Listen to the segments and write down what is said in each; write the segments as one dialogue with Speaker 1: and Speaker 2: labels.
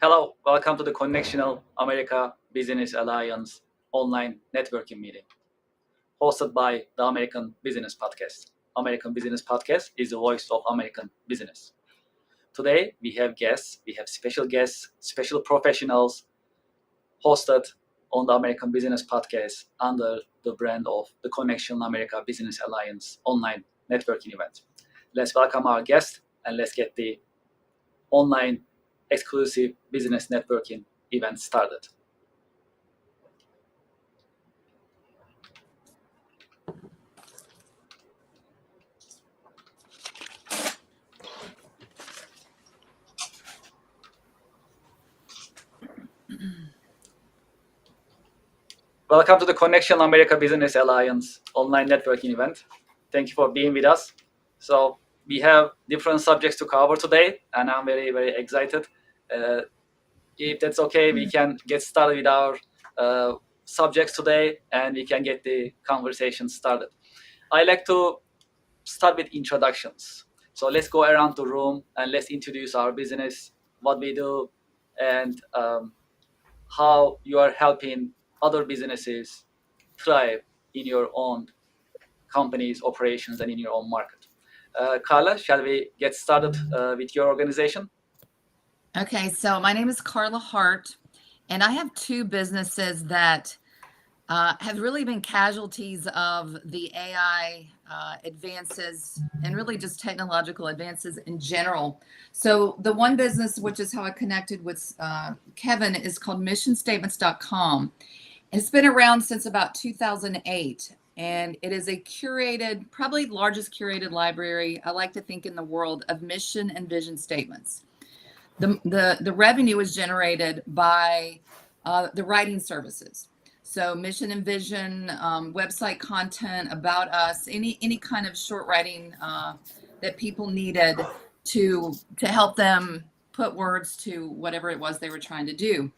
Speaker 1: Hello, welcome to the Connectional America Business Alliance online networking meeting, hosted by the American Business Podcast. American Business Podcast is the voice of American business. Today, we have guests, special guests, special professionals hosted on the American Business Podcast under the brand of the Connectional America Business Alliance online networking event. Let's welcome our guest and let's get the online exclusive business networking event started. Welcome to the Connectional America Business Alliance online networking event. Thank you for being with us. So we have different subjects to cover today, and I'm very, very excited. If that's okay, we can get started with our subjects today, and we can get the conversation started. I like to start with introductions. So let's go around the room and let's introduce our business, what we do, and how you are helping other businesses thrive in your own company's operations and in your own market. Carla, shall we get started with your organization?
Speaker 2: Okay, so my name is Carla Hart, and I have two businesses that have really been casualties of the AI advances and really just technological advances in general. So the one business, which is how I connected with Kevin, is called missionstatements.com. It's been around since about 2008, and it is a curated, probably largest curated library, I like to think, in the world of mission and vision statements. The revenue is generated by the writing services. So mission and vision, website content about us, any kind of short writing that people needed to help them put words to whatever it was they were trying to do.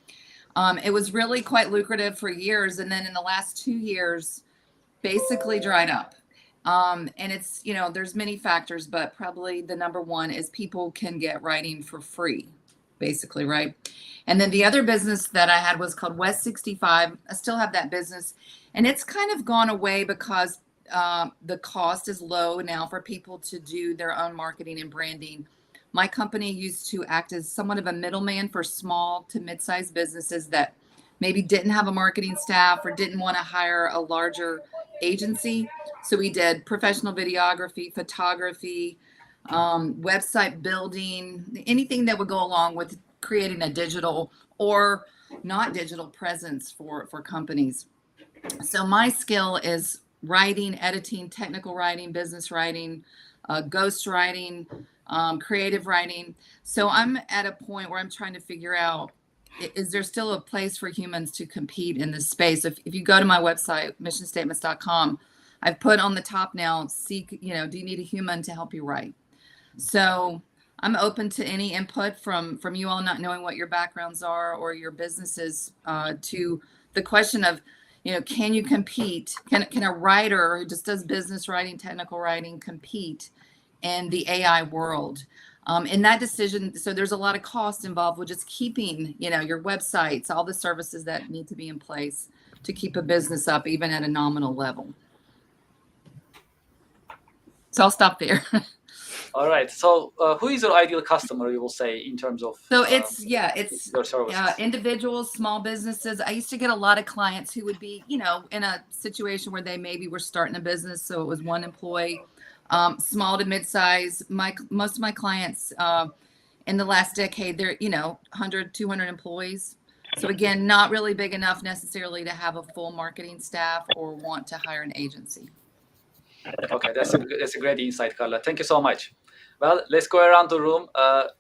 Speaker 2: It was really quite lucrative for years, and then in the last 2 years, basically dried up. And it's, there's many factors, but probably the number one is people can get writing for free, basically, right? And then the other business that I had was called West 65. I still have that business, and it's kind of gone away because the cost is low now for people to do their own marketing and branding. My company used to act as somewhat of a middleman for small to mid-sized businesses that maybe didn't have a marketing staff or didn't want to hire a larger agency. So we did professional videography, photography, website building, anything that would go along with creating a digital or not digital presence for companies. So my skill is writing, editing, technical writing, business writing, ghost writing, creative writing. So I'm at a point where I'm trying to figure out, is there still a place for humans to compete in this space? If you go to my website, missionstatements.com, I've put on the top now, do you need a human to help you write? So I'm open to any input from you all, not knowing what your backgrounds are or your businesses, to the question of, can you compete? Can a writer who just does business writing, technical writing, compete in the AI world? In that decision, so there's a lot of cost involved with just keeping, your websites, all the services that need to be in place to keep a business up, even at a nominal level. So I'll stop there.
Speaker 1: All right. So who is your ideal customer, you will say, in terms of
Speaker 2: it's
Speaker 1: your services?
Speaker 2: Individuals, small businesses. I used to get a lot of clients who would be, in a situation where they maybe were starting a business. So it was one employee, small to mid-size. Most of my clients in the last decade, they're, 100, 200 employees. So again, not really big enough necessarily to have a full marketing staff or want to hire an agency.
Speaker 1: Okay, that's a great insight, Carla. Thank you so much. Well, let's go around the room.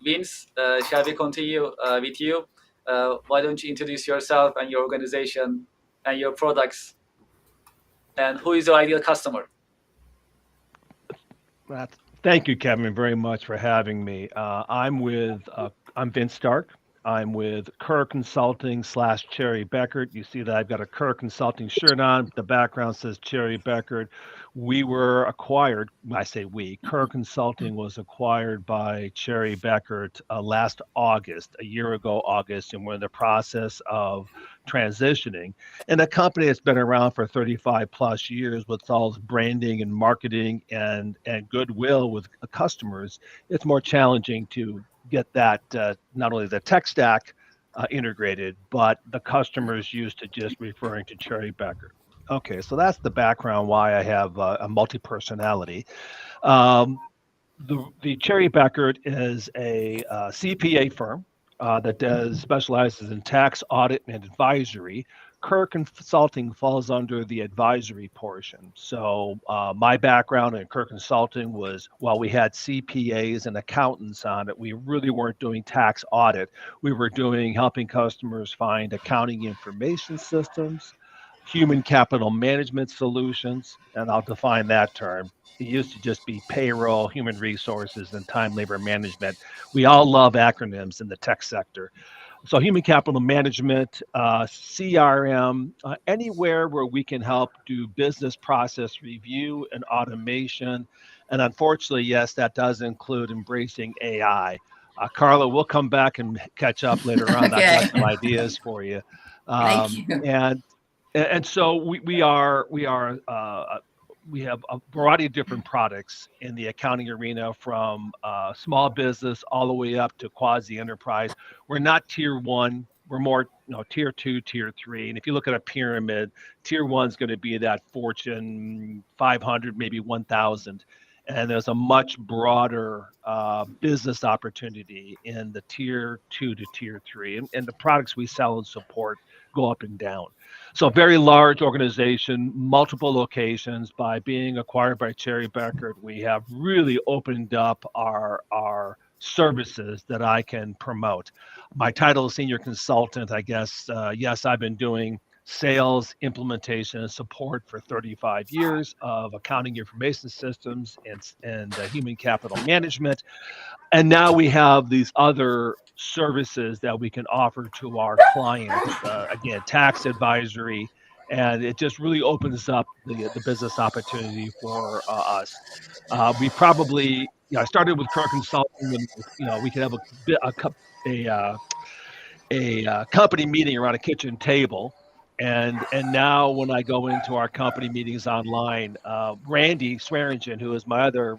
Speaker 1: Vince, shall we continue with you? Why don't you introduce yourself and your organization and your products, and who is your ideal customer?
Speaker 3: Thank you, Kevin, very much for having me. I'm Vince Stark. I'm with Kerr Consulting / Cherry Beckert. You see that I've got a Kerr Consulting shirt on. The background says Cherry Beckert. We were acquired, I say we, Kerr Consulting was acquired by Cherry Beckert last August, a year ago August, and we're in the process of transitioning. And a company that's been around for 35 plus years with all its branding and marketing and goodwill with customers, it's more challenging to get that not only the tech stack integrated, but the customers used to just referring to Cherry Beckert. Okay, so that's the background why I have a multi-personality. The Cherry Beckert is a CPA firm that specializes in tax audit and advisory. Kerr Consulting falls under the advisory portion. So my background in Kerr Consulting was, while we had CPAs and accountants on it, we really weren't doing tax audit. We were doing helping customers find accounting information systems, human capital management solutions, and I'll define that term. It used to just be payroll, human resources, and time labor management. We all love acronyms in the tech sector. So human capital management, CRM, anywhere where we can help do business process review and automation. And unfortunately, yes, that does include embracing AI. Carla, we'll come back and catch up later on.
Speaker 2: Okay.
Speaker 3: I've got some ideas for you.
Speaker 2: Thank you.
Speaker 3: And so we have a variety of different products in the accounting arena, from small business all the way up to quasi enterprise. We're not tier one. We're more, tier 2, tier 3. And if you look at a pyramid, tier 1 is going to be that Fortune 500, maybe 1,000. And there's a much broader business opportunity in the tier 2 to tier 3. And the products we sell and support go up and down. So very large organization, multiple locations. By being acquired by Cherry Beckert, we have really opened up our services that I can promote. My title is senior consultant, I guess. Yes, I've been doing sales, implementation, and support for 35 years of accounting information systems and human capital management. And now we have these other services that we can offer to our clients. Again, tax advisory, and it just really opens up the business opportunity for us. We probably, I started with Kerr Consulting when we could have a company meeting around a kitchen table. And now when I go into our company meetings online, Randy Swearingen, who is my other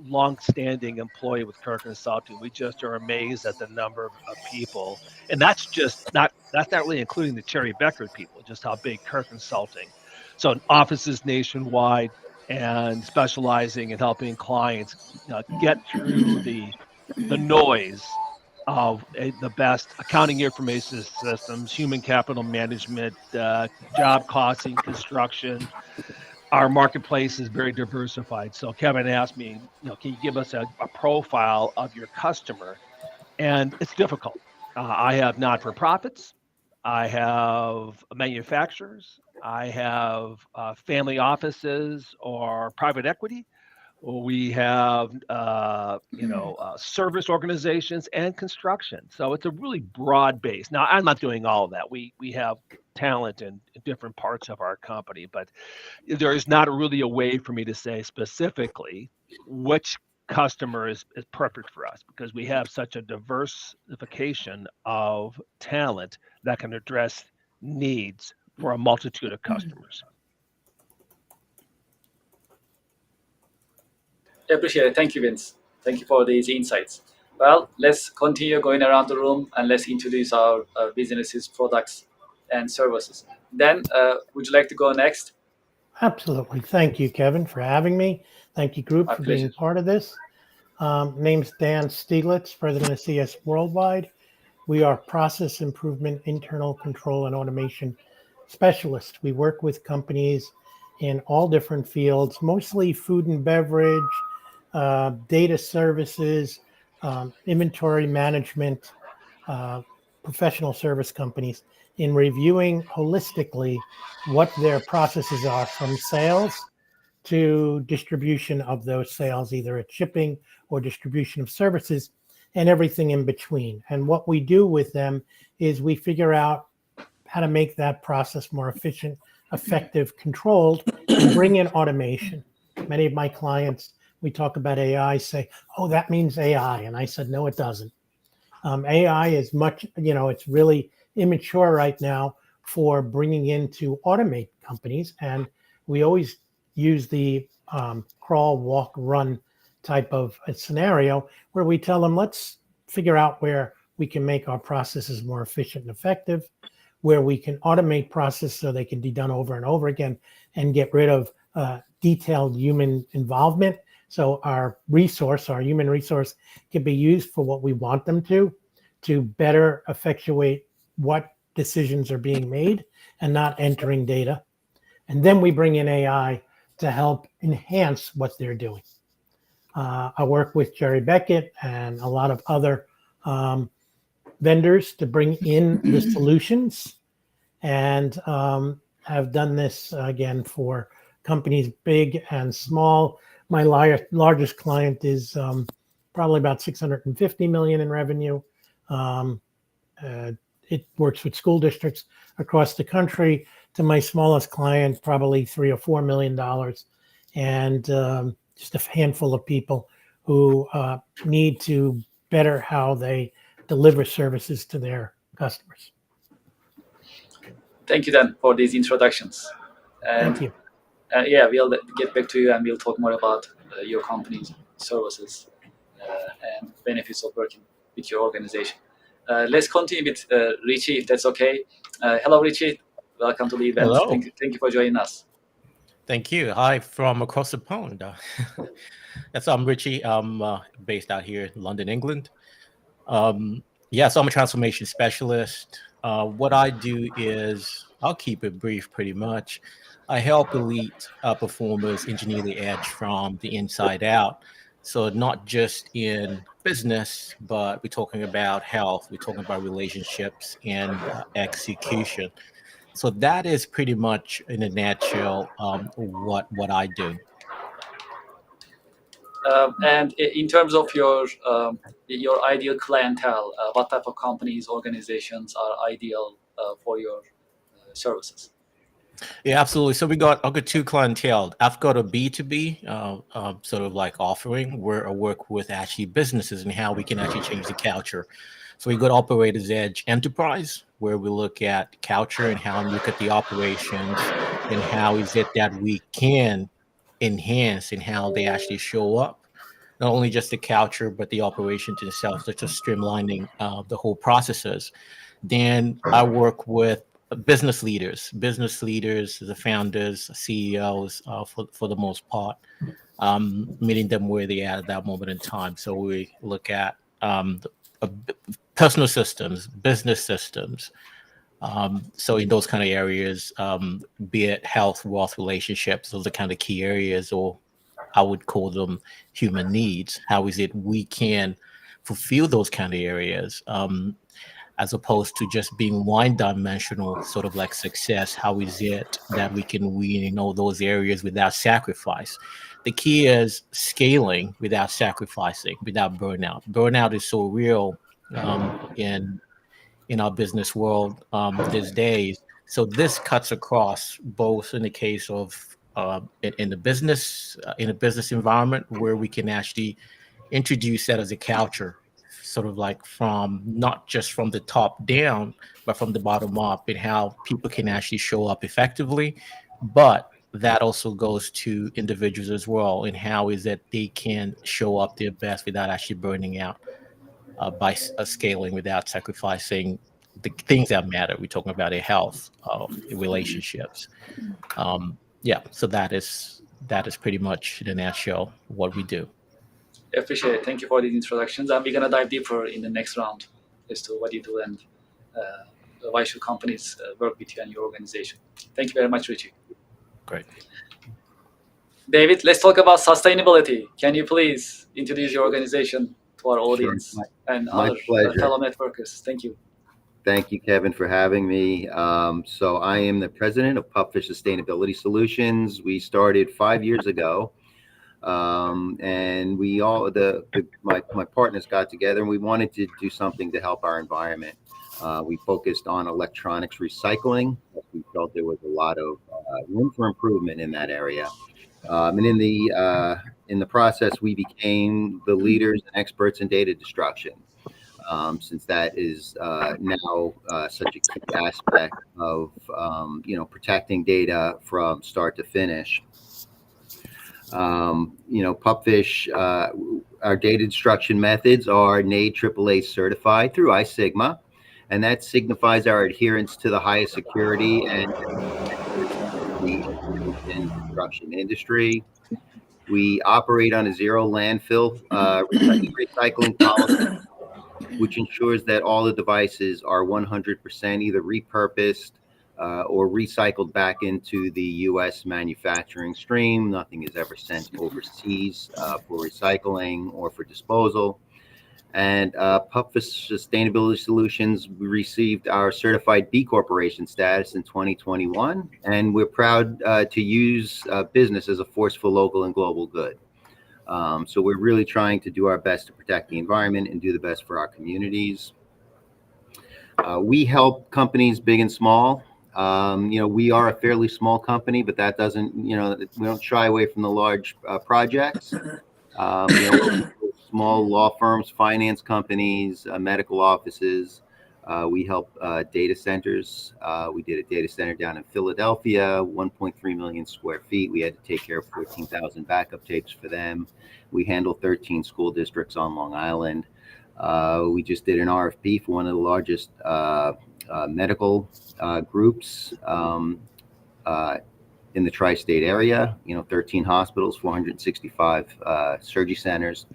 Speaker 3: long-standing employee with Kerr Consulting, we just are amazed at the number of people. And that's not really including the Cherry Beckert people, just how big Kerr Consulting. So offices nationwide and specializing in helping clients get through the noise of the best accounting information systems, human capital management, job costing, construction. Our marketplace is very diversified. So Kevin asked me, can you give us a profile of your customer? And it's difficult. I have not-for-profits. I have manufacturers. I have family offices or private equity. We have, service organizations and construction. So it's a really broad base. Now, I'm not doing all of that. We have talent in different parts of our company, but there is not really a way for me to say specifically which customer is perfect for us, because we have such a diversification of talent that can address needs for a multitude of customers.
Speaker 1: I appreciate it. Thank you, Vince. Thank you for these insights. Well, let's continue going around the room and let's introduce our businesses, products, and services. Dan, would you like to go next?
Speaker 4: Absolutely. Thank you, Kevin, for having me. Thank you, group, for being part of this. Name's Dan Stieglitz, President of CS Worldwide. We are process improvement, internal control, and automation specialists. We work with companies in all different fields, mostly food and beverage, data services, inventory management, professional service companies, in reviewing holistically what their processes are, from sales to distribution of those sales, either at shipping or distribution of services, and everything in between. And what we do with them is we figure out how to make that process more efficient, effective, controlled, and bring in automation. Many of my clients, we talk about AI, say, oh, that means AI. And I said, no, it doesn't. AI is much, it's really immature right now for bringing in to automate companies. And we always use the crawl, walk, run type of a scenario where we tell them, let's figure out where we can make our processes more efficient and effective, where we can automate processes so they can be done over and over again and get rid of detailed human involvement. So our human resource, can be used for what we want them to better effectuate what decisions are being made and not entering data. And then we bring in AI to help enhance what they're doing. I work with Jerry Beckett and a lot of other vendors to bring in the solutions, and have done this again for companies big and small. My largest client is probably about 650 million in revenue. It works with school districts across the country. To my smallest client, probably $3 or $4 million, and just a handful of people who need to better how they deliver services to their customers.
Speaker 1: Thank you, Dan, for these introductions. And
Speaker 4: Thank you.
Speaker 1: Yeah, we'll get back to you and we'll talk more about your company's services and benefits of working with your organization. Let's continue with Richie, if that's okay. Hello, Richie. Welcome to the event.
Speaker 5: Hello.
Speaker 1: Thank you for joining us.
Speaker 5: Thank you. Hi from across the pond. So I'm Richie. I'm based out here in London, England. So I'm a transformation specialist. What I do is, I'll keep it brief pretty much. I help elite performers engineer the edge from the inside out. So not just in business, but we're talking about health, we're talking about relationships and execution. So that is pretty much in a nutshell what I do.
Speaker 1: And in terms of your ideal clientele, what type of companies, organizations are ideal for your services?
Speaker 5: Yeah, absolutely. So I've got two clientele. I've got a B2B sort of like offering where I work with actually businesses and how we can actually change the culture. So we've got Operators Edge Enterprise, where we look at culture and how we look at the operations and how is it that we can enhance and how they actually show up. Not only just the culture, but the operations itself, so just streamlining the whole processes. Then I work with business leaders, the founders, CEOs, for the most part, meeting them where they are at that moment in time. So we look at personal systems, business systems. So in those kind of areas, be it health, wealth, relationships, those are kind of key areas, or I would call them human needs. How is it we can fulfill those kind of areas? As opposed to just being one-dimensional, sort of like success. How is it that we can win in all those areas without sacrifice? The key is scaling without sacrificing, without burnout. Burnout is so real in our business world these days. So this cuts across both in the case of in a business environment where we can actually introduce that as a culture, sort of like from not just from the top down, but from the bottom up, and how people can actually show up effectively. But that also goes to individuals as well, and how is that they can show up their best without actually burning out by scaling without sacrificing the things that matter. We're talking about their health, relationships. So that is pretty much in a nutshell what we do.
Speaker 1: Appreciate it. Thank you for these introductions. And we're going to dive deeper in the next round as to what you do and why should companies work with you and your organization. Thank you very much, Richie.
Speaker 5: Great.
Speaker 1: David, let's talk about sustainability. Can you please introduce your organization to our audience and other fellow networkers? Thank you.
Speaker 6: Thank you, Kevin, for having me. So I am the president of Pupfish Sustainability Solutions. We started 5 years ago And we all, my partners got together and we wanted to do something to help our environment. We focused on electronics recycling. We felt there was a lot of room for improvement in that area. And in the process, we became the leaders and experts in data destruction, since that is now such a key aspect of protecting data from start to finish. Pupfish, our data destruction methods are NAID AAA certified through iSigma, and that signifies our adherence to the highest security and the information destruction industry. We operate on a zero landfill recycling policy, which ensures that all the devices are 100% either repurposed or recycled back into the U.S. manufacturing stream. Nothing is ever sent overseas for recycling or for disposal. And Pupfish Sustainability Solutions, we received our certified B Corporation status in 2021, and we're proud to use business as a force for local and global good. So we're really trying to do our best to protect the environment and do the best for our communities. We help companies big and small. We are a fairly small company, but that doesn't, we don't shy away from the large projects. Small law firms, finance companies, medical offices. We help data centers. We did a data center down in Philadelphia, 1.3 million square feet. We had to take care of 14,000 backup tapes for them. We handle 13 school districts on Long Island. We just did an RFP for one of the largest medical groups in the tri-state area, 13 hospitals, 465 surgery centers.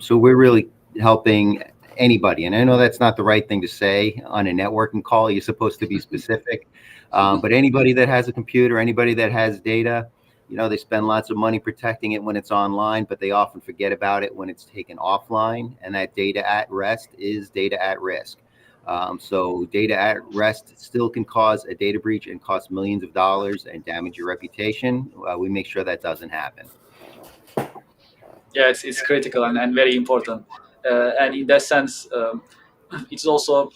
Speaker 6: So we're really helping anybody. And I know that's not the right thing to say on a networking call. You're supposed to be specific. But anybody that has a computer, anybody that has data, they spend lots of money protecting it when it's online, but they often forget about it when it's taken offline. And that data at rest is data at risk. So data at rest still can cause a data breach and cost millions of dollars and damage your reputation. We make sure that doesn't happen.
Speaker 1: Yeah, it's critical and very important. And in that sense, it's also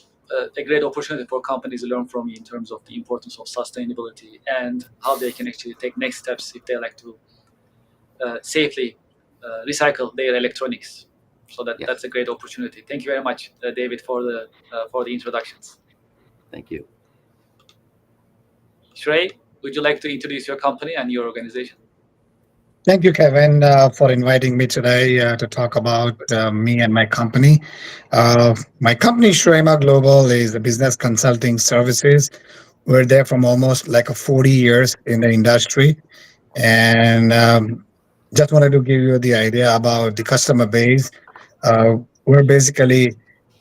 Speaker 1: a great opportunity for companies to learn from you in terms of the importance of sustainability and how they can actually take next steps if they like to safely recycle their electronics. So that's a great opportunity. Thank you very much, David, for the introductions.
Speaker 6: Thank you.
Speaker 1: Shrey, would you like to introduce your company and your organization?
Speaker 7: Thank you, Kevin, for inviting me today to talk about me and my company. My company, Shrema Global, is a business consulting services. We're there from almost like 40 years in the industry. And just wanted to give you the idea about the customer base. We're basically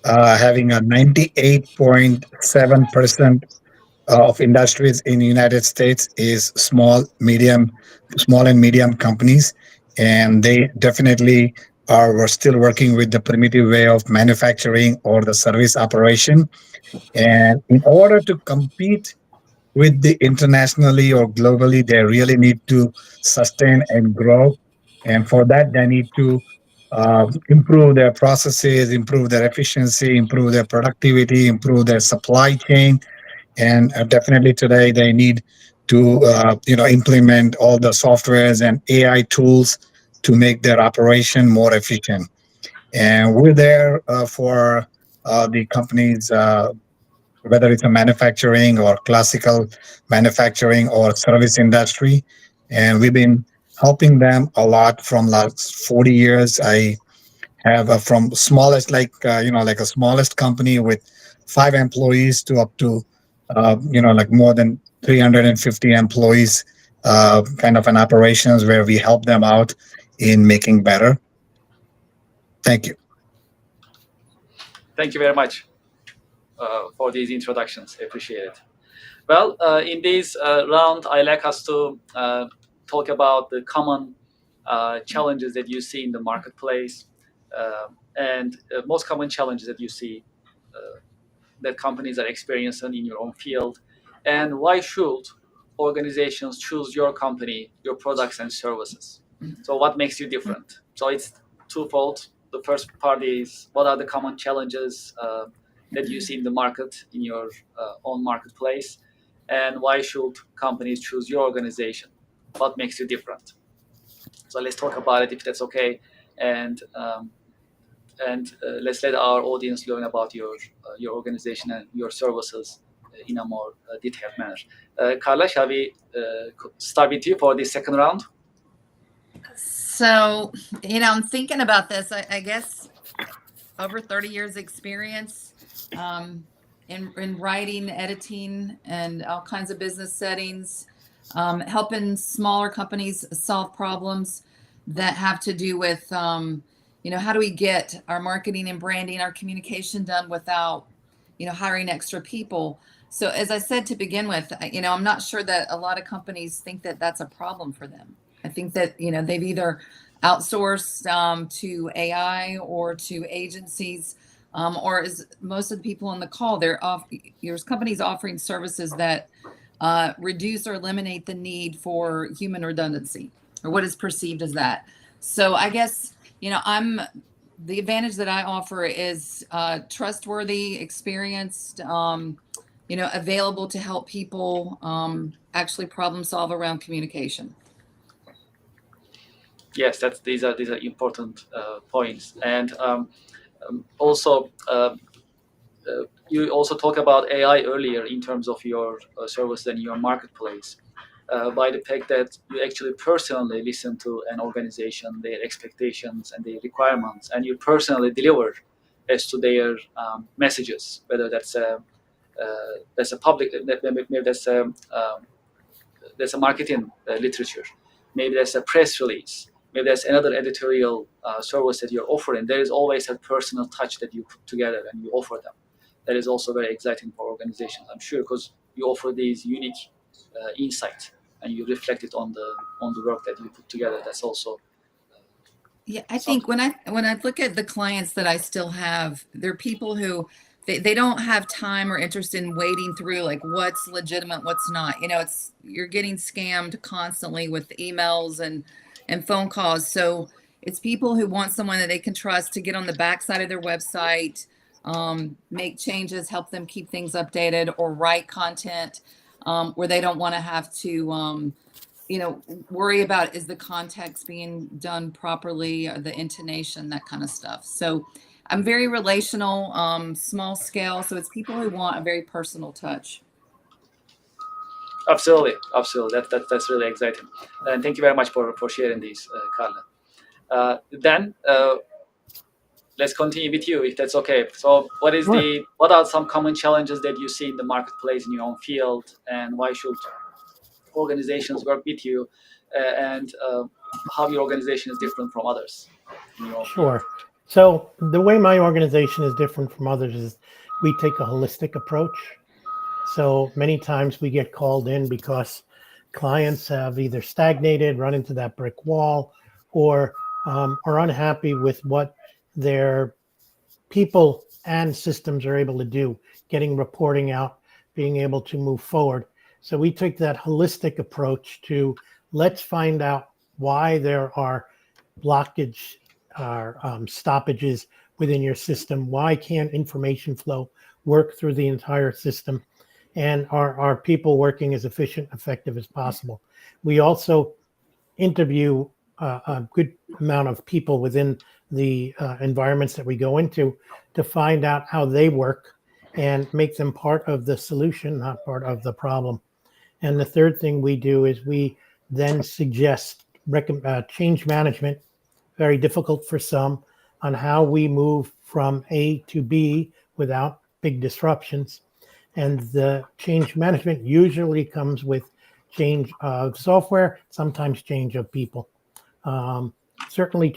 Speaker 7: having a 98.7% of industries in the United States is small and medium companies, and they definitely are still working with the primitive way of manufacturing or the service operation. And in order to compete with the internationally or globally, they really need to sustain and grow. And for that, they need to improve their processes, improve their efficiency, improve their productivity, improve their supply chain, and definitely today they need to implement all the softwares and AI tools to make their operation more efficient. And we're there for the companies, whether it's a manufacturing or classical manufacturing or service industry, and we've been helping them a lot from last 40 years. I have from smallest like a smallest company with 5 employees to up to like more than 350 employees, kind of an operations where we help them out in making better. Thank you.
Speaker 1: Thank you very much for these introductions. I appreciate it. Well, in this round, I like us to talk about the common challenges that you see in the marketplace and most common challenges that you see that companies are experiencing in your own field, and why should organizations choose your company, your products and services? So what makes you different? So it's twofold. The first part is, what are the common challenges that you see in the market, in your own marketplace, and why should companies choose your organization? What makes you different? So let's talk about it, if that's okay, and let's let our audience learn about your organization and your services in a more detailed manner. Carla, shall we start with you for the second round?
Speaker 2: So, I'm thinking about this. I guess over 30 years experience in writing, editing, and all kinds of business settings, helping smaller companies solve problems that have to do with, how do we get our marketing and branding, our communication done without, hiring extra people. So as I said to begin with, I'm not sure that a lot of companies think that that's a problem for them. I think that, they've either outsourced to AI or to agencies, or as most of the people on the call, there's companies offering services that reduce or eliminate the need for human redundancy, or what is perceived as that. So I guess, the advantage that I offer is trustworthy, experienced, available to help people actually problem solve around communication.
Speaker 1: Yes, these are important points, and also you also talk about AI earlier in terms of your service and your marketplace. By the fact that you actually personally listen to an organization, their expectations and their requirements, and you personally deliver as to their messages, whether that's a public, maybe that's a marketing literature, maybe that's a press release, maybe that's another editorial service that you're offering. There is always a personal touch that you put together and you offer them. That is also very exciting for organizations, I'm sure, because you offer these unique insights and you reflect it on the work that you put together. That's also
Speaker 2: I think when I look at the clients that I still have, they're people who they don't have time or interest in wading through like what's legitimate, what's not. You're getting scammed constantly with emails and phone calls. So it's people who want someone that they can trust to get on the backside of their website, make changes, help them keep things updated, or write content where they don't want to have to worry about, is the context being done properly, or the intonation, that kind of stuff. So I'm very relational, small scale. So it's people who want a very personal touch.
Speaker 1: Absolutely. That's really exciting, and thank you very much for sharing these, Carla. Then let's continue with you, if that's okay. So what are some common challenges that you see in the marketplace in your own field, and why should organizations work with you, and how your organization is different from others?
Speaker 4: Sure. So the way my organization is different from others is we take a holistic approach. So many times we get called in because clients have either stagnated, run into that brick wall, or are unhappy with what their people and systems are able to do, getting reporting out, being able to move forward. So we took that holistic approach to, let's find out why there are blockage or stoppages within your system. Why can't information flow work through the entire system? And are people working as efficient, effective as possible? We also interview a good amount of people within the environments that we go into to find out how they work and make them part of the solution, not part of the problem. And the third thing we do is we then suggest change management, very difficult for some, on how we move from A to B without big disruptions. And the change management usually comes with change of software, sometimes change of people. Certainly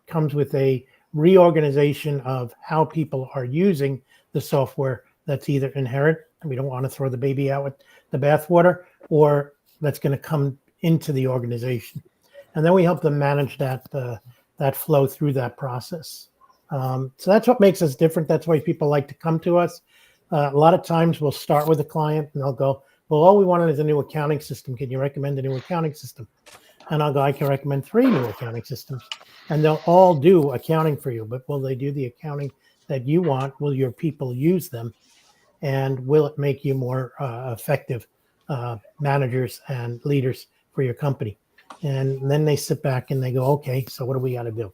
Speaker 4: comes with a reorganization of how people are using the software that's either inherent, and we don't want to throw the baby out with the bathwater, or that's going to come into the organization. And then we help them manage that flow through that process. So that's what makes us different. That's why people like to come to us. A lot of times we'll start with a client and they'll go, well, all we wanted is a new accounting system. Can you recommend a new accounting system? and I'll go, I can recommend 3 new accounting systems, and they'll all do accounting for you. But will they do the accounting that you want? Will your people use them? And will it make you more effective managers and leaders for your company? And then they sit back and they go, okay, so what do we got to do?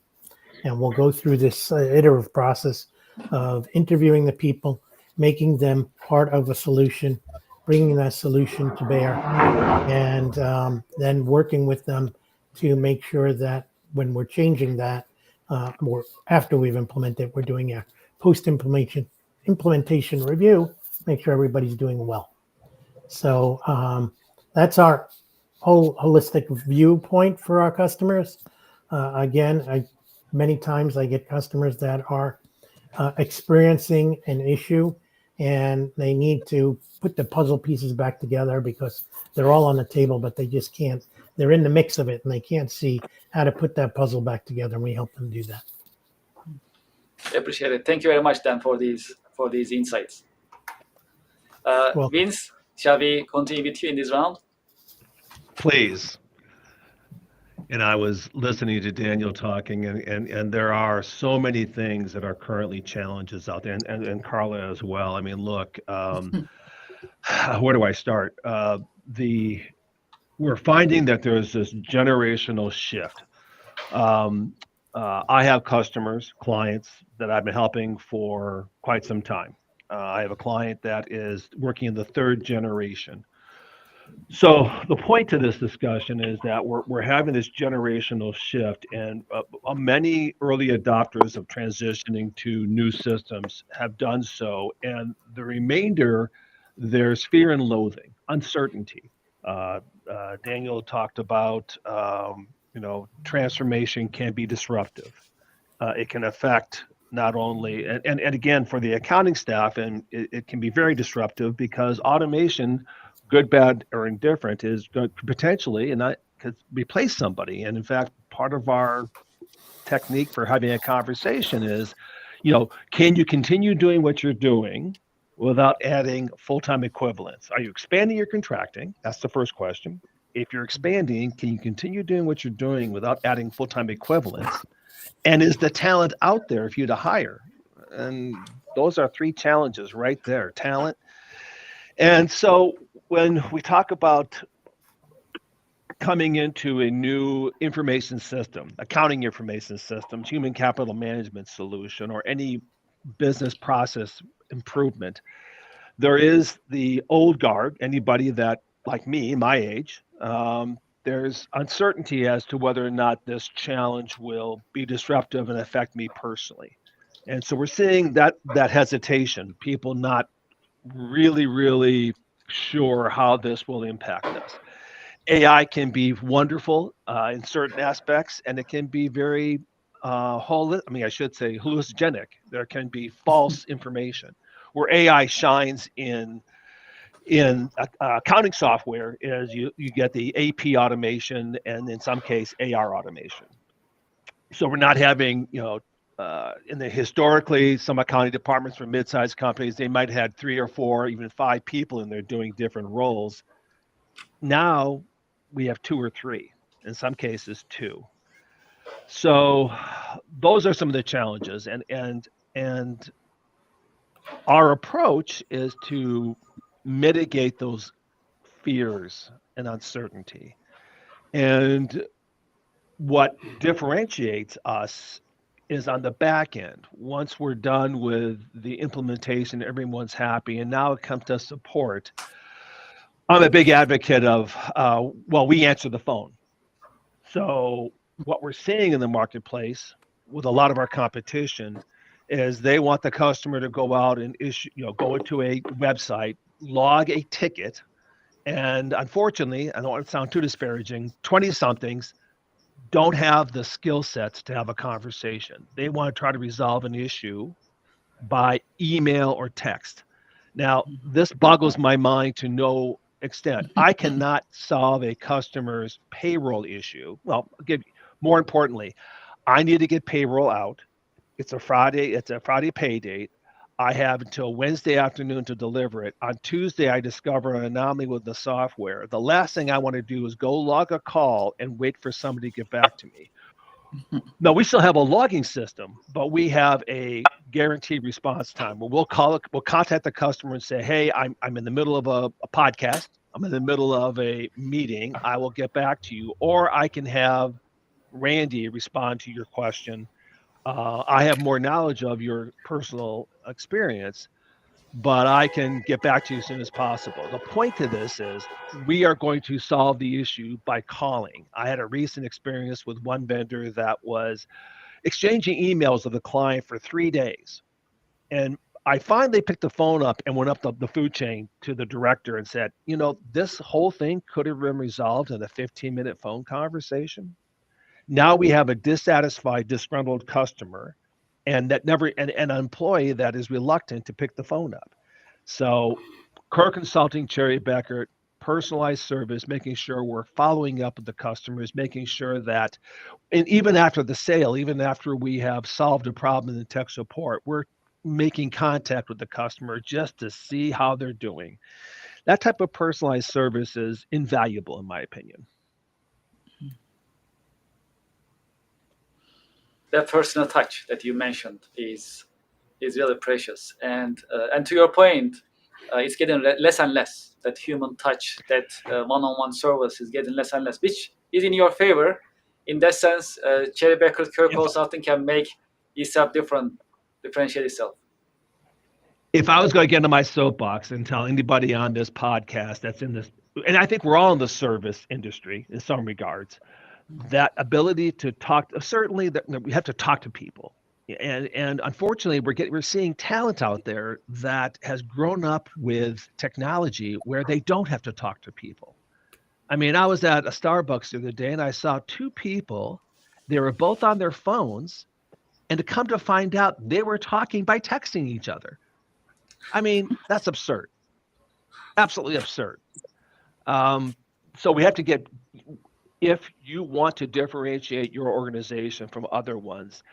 Speaker 4: And we'll go through this iterative process of interviewing the people, making them part of a solution, bringing that solution to bear, and then working with them to make sure that when we're changing that, or after we've implemented, we're doing a post-implementation review, make sure everybody's doing well. So that's our whole holistic viewpoint for our customers. Again, many times I get customers that are experiencing an issue and they need to put the puzzle pieces back together because they're all on the table, but they just can't. They're in the mix of it and they can't see how to put that puzzle back together, and we help them do that.
Speaker 1: I appreciate it. Thank you very much, Dan, for these insights. Vince, shall we continue with you in this round?
Speaker 3: Please. And I was listening to Daniel talking, and there are so many things that are currently challenges out there, and Carla as well. I mean, look, where do I start? We're finding that there's this generational shift. I have customers, clients that I've been helping for quite some time. I have a client that is working in the 3rd generation. So the point to this discussion is that we're having this generational shift, and many early adopters of transitioning to new systems have done so, and the remainder, there's fear and loathing, uncertainty. Daniel talked about, transformation can be disruptive. It can affect not only, and again, for the accounting staff, and it can be very disruptive because automation, good, bad, or indifferent, is going to potentially, and not could replace somebody. And in fact, part of our technique for having a conversation is, can you continue doing what you're doing without adding full-time equivalents? Are you expanding or contracting? That's the first question. If you're expanding, can you continue doing what you're doing without adding full-time equivalents? And is the talent out there for you to hire? And those are 3 challenges right there, talent. And so when we talk about coming into a new information system, accounting information systems, human capital management solution, or any business process improvement, there is the old guard, anybody that, like me, my age, there's uncertainty as to whether or not this challenge will be disruptive and affect me personally. And so we're seeing that hesitation, people not really sure how this will impact us. AI can be wonderful in certain aspects, and it can be very hallucinogenic. There can be false information. Where AI shines in accounting software is you get the AP automation and in some case AR automation. So we're not having, historically, some accounting departments for mid-sized companies, they might have had 3 or 4, even 5 people in there doing different roles. Now we have 2 or 3, in some cases 2. So those are some of the challenges, and our approach is to mitigate those fears and uncertainty. And what differentiates us is on the back end. Once we're done with the implementation, everyone's happy, and now it comes to support. I'm a big advocate of, we answer the phone. So what we're seeing in the marketplace with a lot of our competition is they want the customer to go out and go into a website, log a ticket, and unfortunately, I don't want to sound too disparaging, 20-somethings don't have the skill sets to have a conversation. They want to try to resolve an issue by email or text. Now, this boggles my mind to no extent. I cannot solve a customer's payroll issue. Well, more importantly, I need to get payroll out. It's a Friday pay date. I have until Wednesday afternoon to deliver it. On Tuesday, I discover an anomaly with the software. The last thing I want to do is go log a call and wait for somebody to get back to me. No, we still have a logging system, but we have a guaranteed response time where we'll contact the customer and say, hey, I'm in the middle of a podcast. I'm in the middle of a meeting. I will get back to you. Or I can have Randy respond to your question. I have more knowledge of your personal experience, but I can get back to you as soon as possible. The point to this is we are going to solve the issue by calling. I had a recent experience with one vendor that was exchanging emails with a client for 3 days. And I finally picked the phone up and went up the food chain to the director and said, you know, this whole thing could have been resolved in a 15-minute phone conversation. Now we have a dissatisfied, disgruntled customer and an employee that is reluctant to pick the phone up. So Kerr Consulting, Cherry Beckert, personalized service, making sure we're following up with the customers, making sure that, and even after the sale, even after we have solved a problem in the tech support, we're making contact with the customer just to see how they're doing. That type of personalized service is invaluable, in my opinion.
Speaker 1: That personal touch that you mentioned is really precious. And to your point, it's getting less and less. That human touch, that one-on-one service is getting less and less, which is in your favor. In that sense, Cherry Beckert Kerr Consulting can make itself differentiate itself.
Speaker 3: If I was going to get into my soapbox and tell anybody on this podcast that's in this, and I think we're all in the service industry in some regards, that ability to talk, certainly that we have to talk to people. And unfortunately, we're seeing talent out there that has grown up with technology where they don't have to talk to people. I mean, I was at a Starbucks the other day and I saw two people, they were both on their phones, and to come to find out they were talking by texting each other. I mean, that's absurd. Absolutely absurd. So we have to get, if you want to differentiate your organization from other ones,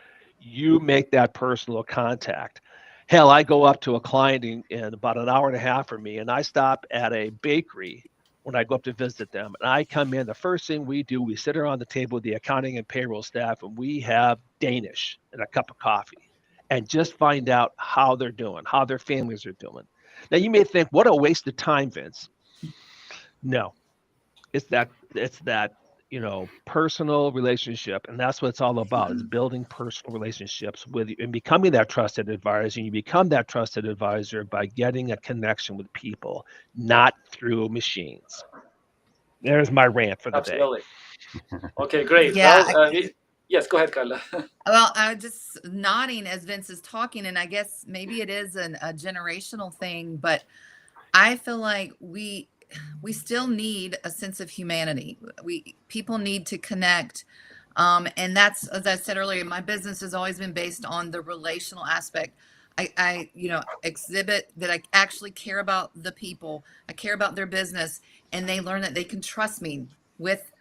Speaker 3: you make that personal contact. Hell, I go up to a client in about an hour and a half from me, and I stop at a bakery when I go up to visit them. And I come in, the first thing we do, we sit around the table with the accounting and payroll staff, and we have Danish and a cup of coffee and just find out how they're doing, how their families are doing. Now, you may think, what a waste of time, Vince. No, it's that, personal relationship. And that's what it's all about, is building personal relationships with you and becoming that trusted advisor. And you become that trusted advisor by getting a connection with people, not through machines. There's my rant for the day.
Speaker 1: Okay, great.
Speaker 2: Yeah,
Speaker 1: yes, go ahead, Carla.
Speaker 2: Well, I was just nodding as Vince is talking, and I guess maybe it is a generational thing, but I feel like we still need a sense of humanity. People need to connect. And that's, as I said earlier, my business has always been based on the relational aspect. I exhibit that I actually care about the people. I care about their business, and they learn that they can trust me with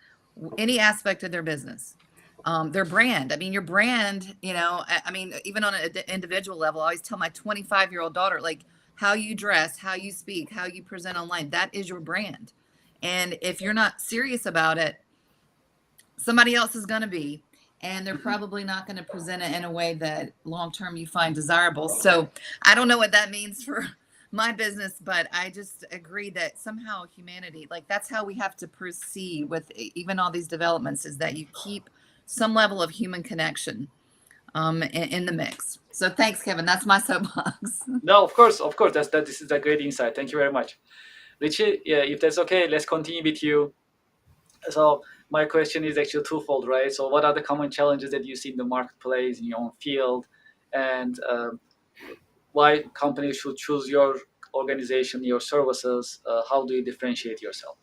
Speaker 2: any aspect of their business. Their brand. I mean, your brand, even on an individual level, I always tell my 25-year-old daughter, like, how you dress, how you speak, how you present online, that is your brand. And if you're not serious about it, somebody else is going to be, and they're probably not going to present it in a way that long-term you find desirable. So I don't know what that means for my business, but I just agree that somehow humanity, like, that's how we have to proceed with even all these developments, is that you keep some level of human connection in the mix. So thanks, Kevin. That's my soapbox.
Speaker 1: No, of course. This is a great insight. Thank you very much. Richie, if that's okay, let's continue with you. So my question is actually twofold, right? So what are the common challenges that you see in the marketplace, in your own field, and why companies should choose your organization, your services? How do you differentiate yourself?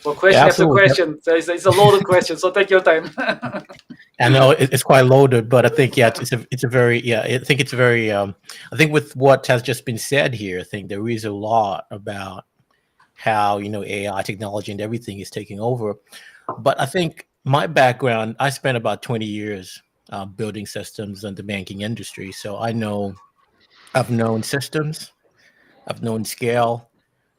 Speaker 1: Well, question after question. So it's a loaded question, so take your time.
Speaker 5: I know it's quite loaded, but I think I think with what has just been said here, I think there is a lot about how AI technology and everything is taking over. But I think my background, I spent about 20 years building systems in the banking industry, so I know I've known systems, I've known scale,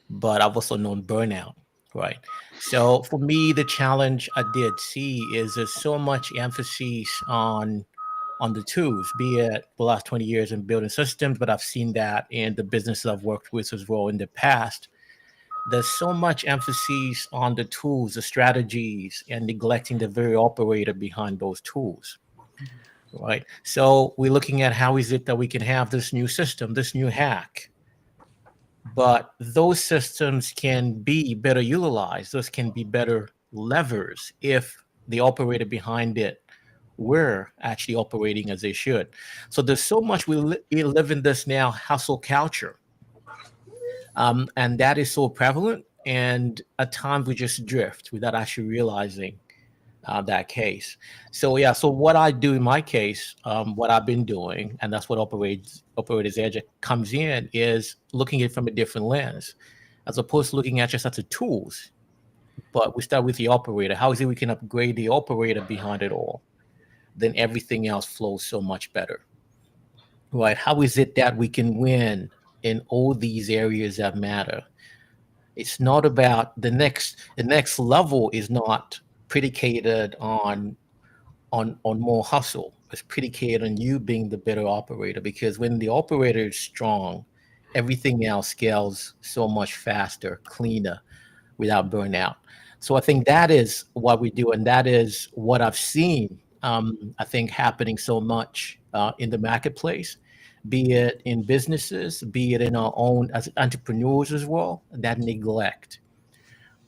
Speaker 5: but I've also known burnout, right? So for me, the challenge I did see is there's so much emphasis on the tools, be it the last 20 years in building systems, but I've seen that in the businesses I've worked with as well in the past. There's so much emphasis on the tools, the strategies, and neglecting the very operator behind those tools, right? So we're looking at how is it that we can have this new system, this new hack, but those systems can be better utilized. Those can be better levers if the operator behind it were actually operating as they should. So there's so much we live in this now hustle culture, and that is so prevalent. And at times we just drift without actually realizing that case. So yeah, so what I do in my case, what I've been doing, and that's what Operators Edge comes in, is looking at it from a different lens, as opposed to looking at just as the tools. But we start with the operator. How is it we can upgrade the operator behind it all? Then everything else flows so much better, right? How is it that we can win in all these areas that matter? It's not about the next level is not predicated on more hustle. It's predicated on you being the better operator, because when the operator is strong, everything else scales so much faster, cleaner, without burnout. So I think that is what we do, and that is what I've seen. I think happening so much in the marketplace, be it in businesses, be it in our own as entrepreneurs as well. That neglect,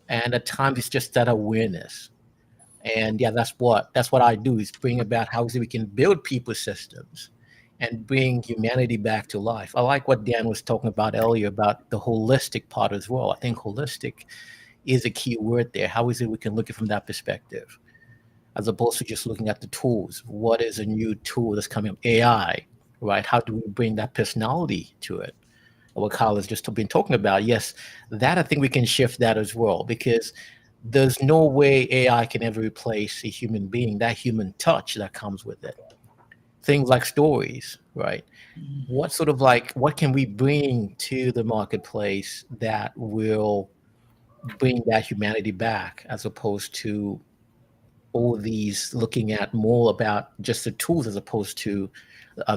Speaker 5: and at times it's just that awareness. And yeah, that's what I do, is bring about how we can build people systems and bring humanity back to life. I like what Dan was talking about earlier about the holistic part as well. I think holistic is a key word there. How is it we can look at it from that perspective, as opposed to just looking at the tools? What is a new tool that's coming up? AI, right? How do we bring that personality to it? What Kyle has just been talking about. Yes, that I think we can shift that as well, because there's no way AI can ever replace a human being, that human touch that comes with it. Things like stories, right? What can we bring to the marketplace that will bring that humanity back, as opposed to all these looking at more about just the tools as opposed to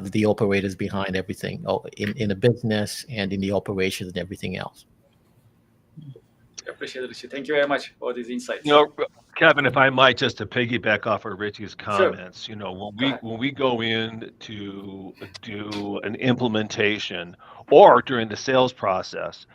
Speaker 5: the operators behind everything, in a business and in the operations and everything else.
Speaker 1: I appreciate it, Richie. Thank you very much for these insights.
Speaker 3: Kevin, if I might, just to piggyback off of Richie's comments,
Speaker 1: Sure.
Speaker 3: When we go in to do an implementation or during the sales process,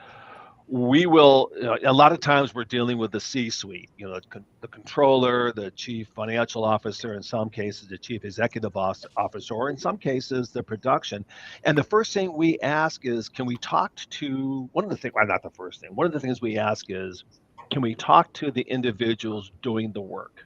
Speaker 3: we will, a lot of times we're dealing with the C-suite, the controller, the chief financial officer, in some cases the chief executive officer, or in some cases the production. And the first thing we ask is, can we talk to one of the things, well, not the first thing, one of the things we ask is, can we talk to the individuals doing the work?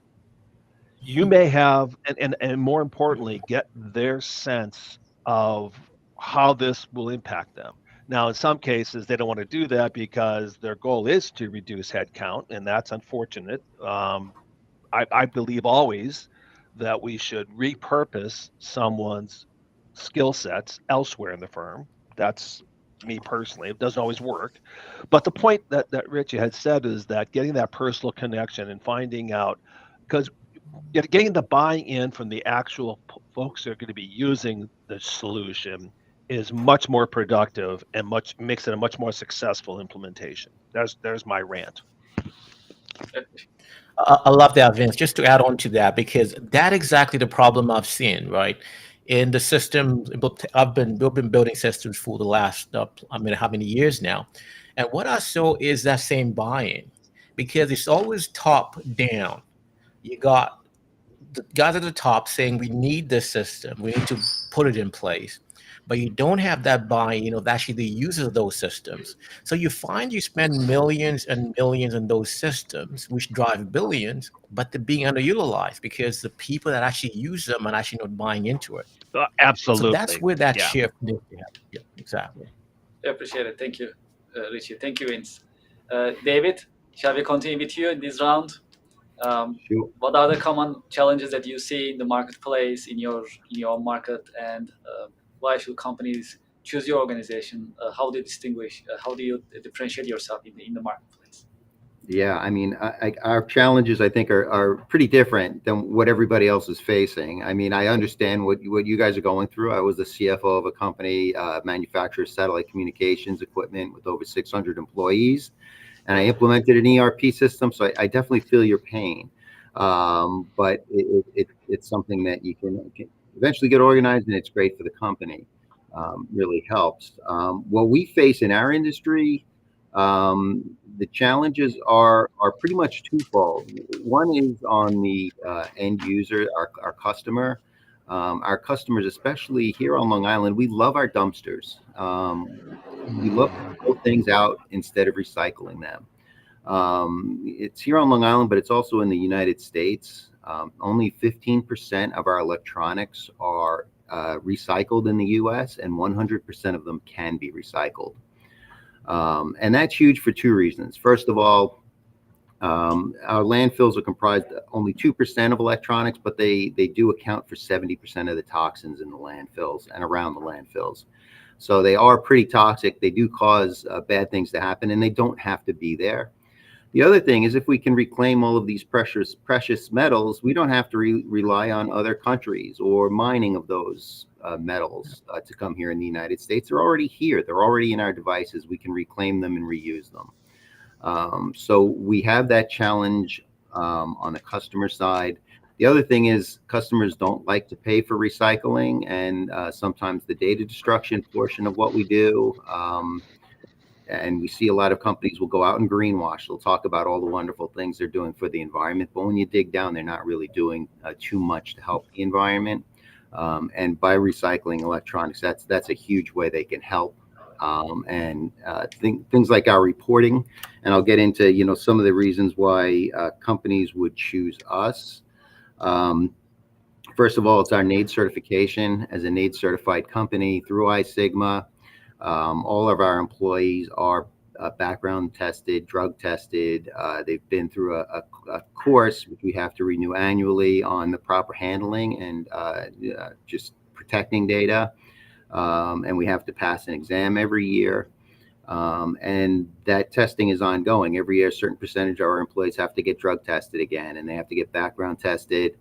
Speaker 3: You may have, and more importantly, get their sense of how this will impact them. Now, in some cases, they don't want to do that because their goal is to reduce headcount, and that's unfortunate. I believe always that we should repurpose someone's skill sets elsewhere in the firm. That's me personally. It doesn't always work. But the point that Richie had said is that getting that personal connection and finding out, because getting the buy-in from the actual folks that are going to be using the solution is much more productive and makes it a much more successful implementation. There's my rant.
Speaker 5: I love that, Vince. Just to add on to that, because that's exactly the problem I've seen, right? In the system, we've been building systems for the last, how many years now? And what I saw is that same buy-in, because it's always top down. You got the guys at the top saying we need this system, we need to put it in place, but you don't have that buy-in of actually the users of those systems. So you find you spend millions and millions on those systems, which drive billions, but they're being underutilized because the people that actually use them are actually not buying into it.
Speaker 3: Absolutely.
Speaker 5: So that's where that shift needs to happen. Yeah, exactly.
Speaker 1: I appreciate it. Thank you, Richie. Thank you, Vince. David, shall we continue with you in this round?
Speaker 6: Sure.
Speaker 1: What are the common challenges that you see in the marketplace, in your market, and why should companies choose your organization? How do you distinguish? How do you differentiate yourself in the marketplace?
Speaker 6: Yeah, I mean, our challenges, I think, are pretty different than what everybody else is facing. I mean, I understand what you guys are going through. I was the CFO of a company, manufactures satellite communications equipment with over 600 employees, and I implemented an ERP system, so I definitely feel your pain. But it's something that you can eventually get organized, and it's great for the company. Really helps. What we face in our industry, the challenges are pretty much twofold. One is on the end user, our customer. Our customers, especially here on Long Island, we love our dumpsters. We love to throw things out instead of recycling them. It's here on Long Island, but it's also in the United States. Only 15% of our electronics are recycled in the US, and 100% of them can be recycled. And that's huge for two reasons. First of all, our landfills are comprised of only 2% of electronics, but they do account for 70% of the toxins in the landfills and around the landfills. So they are pretty toxic. They do cause bad things to happen, and they don't have to be there. The other thing is, if we can reclaim all of these precious metals, we don't have to rely on other countries or mining of those metals to come here in the United States. They're already here. They're already in our devices. We can reclaim them and reuse them. So we have that challenge on the customer side. The other thing is, customers don't like to pay for recycling, and sometimes the data destruction portion of what we do. And we see a lot of companies will go out and greenwash. They'll talk about all the wonderful things they're doing for the environment, but when you dig down, they're not really doing too much to help the environment. And by recycling electronics, that's a huge way they can help. And things like our reporting, and I'll get into some of the reasons why companies would choose us. First of all, it's our NAID certification. As a NAID certified company through iSigma, all of our employees are background tested, drug tested. They've been through a course which we have to renew annually on the proper handling and just protecting data. And we have to pass an exam every year. And that testing is ongoing. Every year, a certain percentage of our employees have to get drug tested again, and they have to get background tested.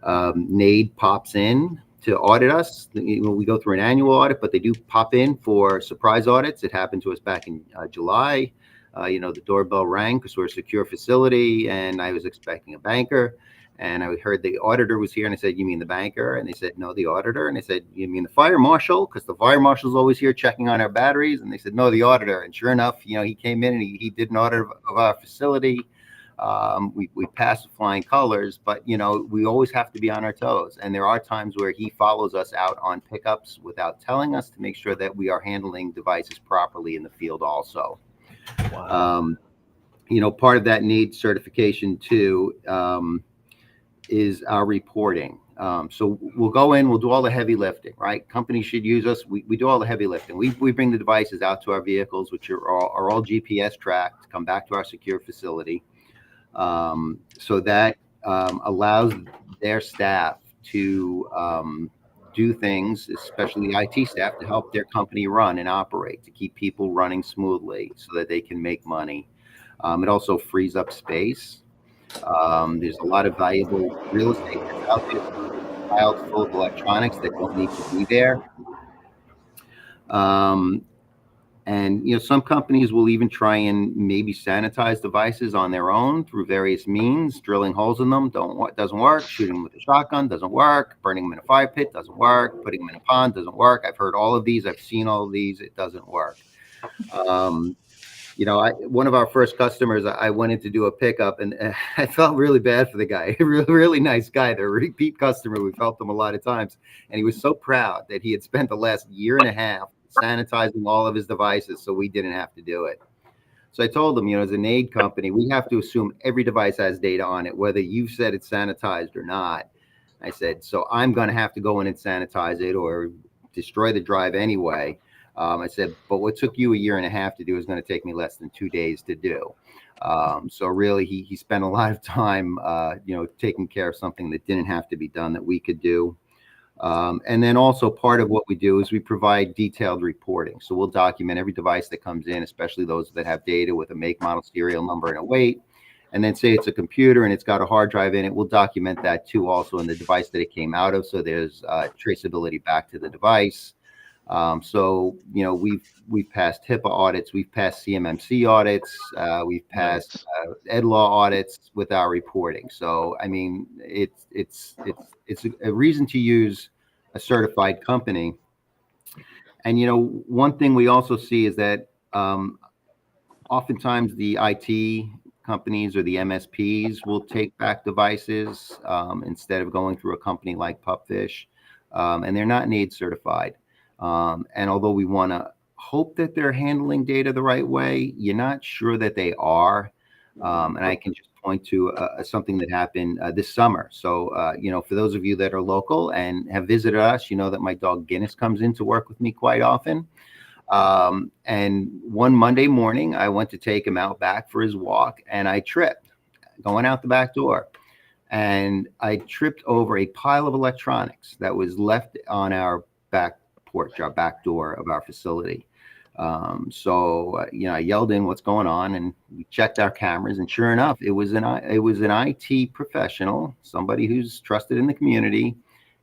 Speaker 6: NAID pops in to audit us. We go through an annual audit, but they do pop in for surprise audits. It happened to us back in July. The doorbell rang because we're a secure facility, and I was expecting a banker. And I heard the auditor was here, and I said, "You mean the banker?" And they said, "No, the auditor." And I said, "You mean the fire marshal?" Because the fire marshal's always here checking on our batteries. And they said, "No, the auditor." And sure enough, he came in and he did an audit of our facility. We passed with flying colors, but we always have to be on our toes. And there are times where he follows us out on pickups without telling us to make sure that we are handling devices properly in the field also.
Speaker 3: Wow.
Speaker 6: Part of that NEED certification too is our reporting. So we'll go in, we'll do all the heavy lifting, right? Companies should use us. We do all the heavy lifting. We bring the devices out to our vehicles, which are all GPS tracked, come back to our secure facility. So that allows their staff to do things, especially the IT staff, to help their company run and operate, to keep people running smoothly so that they can make money. It also frees up space. There's a lot of valuable real estate that's out there, piled full of electronics that don't need to be there. And some companies will even try and maybe sanitize devices on their own through various means. Drilling holes in them doesn't work. Shooting them with a shotgun doesn't work. Burning them in a fire pit doesn't work. Putting them in a pond doesn't work. I've heard all of these. I've seen all of these. It doesn't work. One of our first customers, I went in to do a pickup, and I felt really bad for the guy. Really nice guy. They're a repeat customer. We've helped him a lot of times, and he was so proud that he had spent the last year and a half sanitizing all of his devices so we didn't have to do it. So I told him, as a NAID company, we have to assume every device has data on it, whether you've said it's sanitized or not. I said, so I'm going to have to go in and sanitize it or destroy the drive anyway. I said, but what took you a year and a half to do is going to take me less than 2 days to do. So really, he spent a lot of time, taking care of something that didn't have to be done that we could do. And then also part of what we do is we provide detailed reporting. So we'll document every device that comes in, especially those that have data with a make, model, serial number, and a weight. And then say it's a computer and it's got a hard drive in it, we'll document that too also in the device that it came out of. So there's traceability back to the device. So, you know, we've passed HIPAA audits, we've passed CMMC audits, we've passed EDLAW audits with our reporting. So, I mean, it's a reason to use a certified company. And, you know, one thing we also see is that oftentimes the IT companies or the MSPs will take back devices instead of going through a company like Pupfish, and they're not NAID certified. And although we want to hope that they're handling data the right way, you're not sure that they are. And I can just point to something that happened this summer. So, you know, for those of you that are local and have visited us, you know that my dog Guinness comes in to work with me quite often. And one Monday morning, I went to take him out back for his walk, and I tripped going out the back door. And I tripped over a pile of electronics that was left on our back porch, our back door of our facility. So, you know, I yelled in, "What's going on?" And we checked our cameras, and sure enough, it was an IT professional, somebody who's trusted in the community,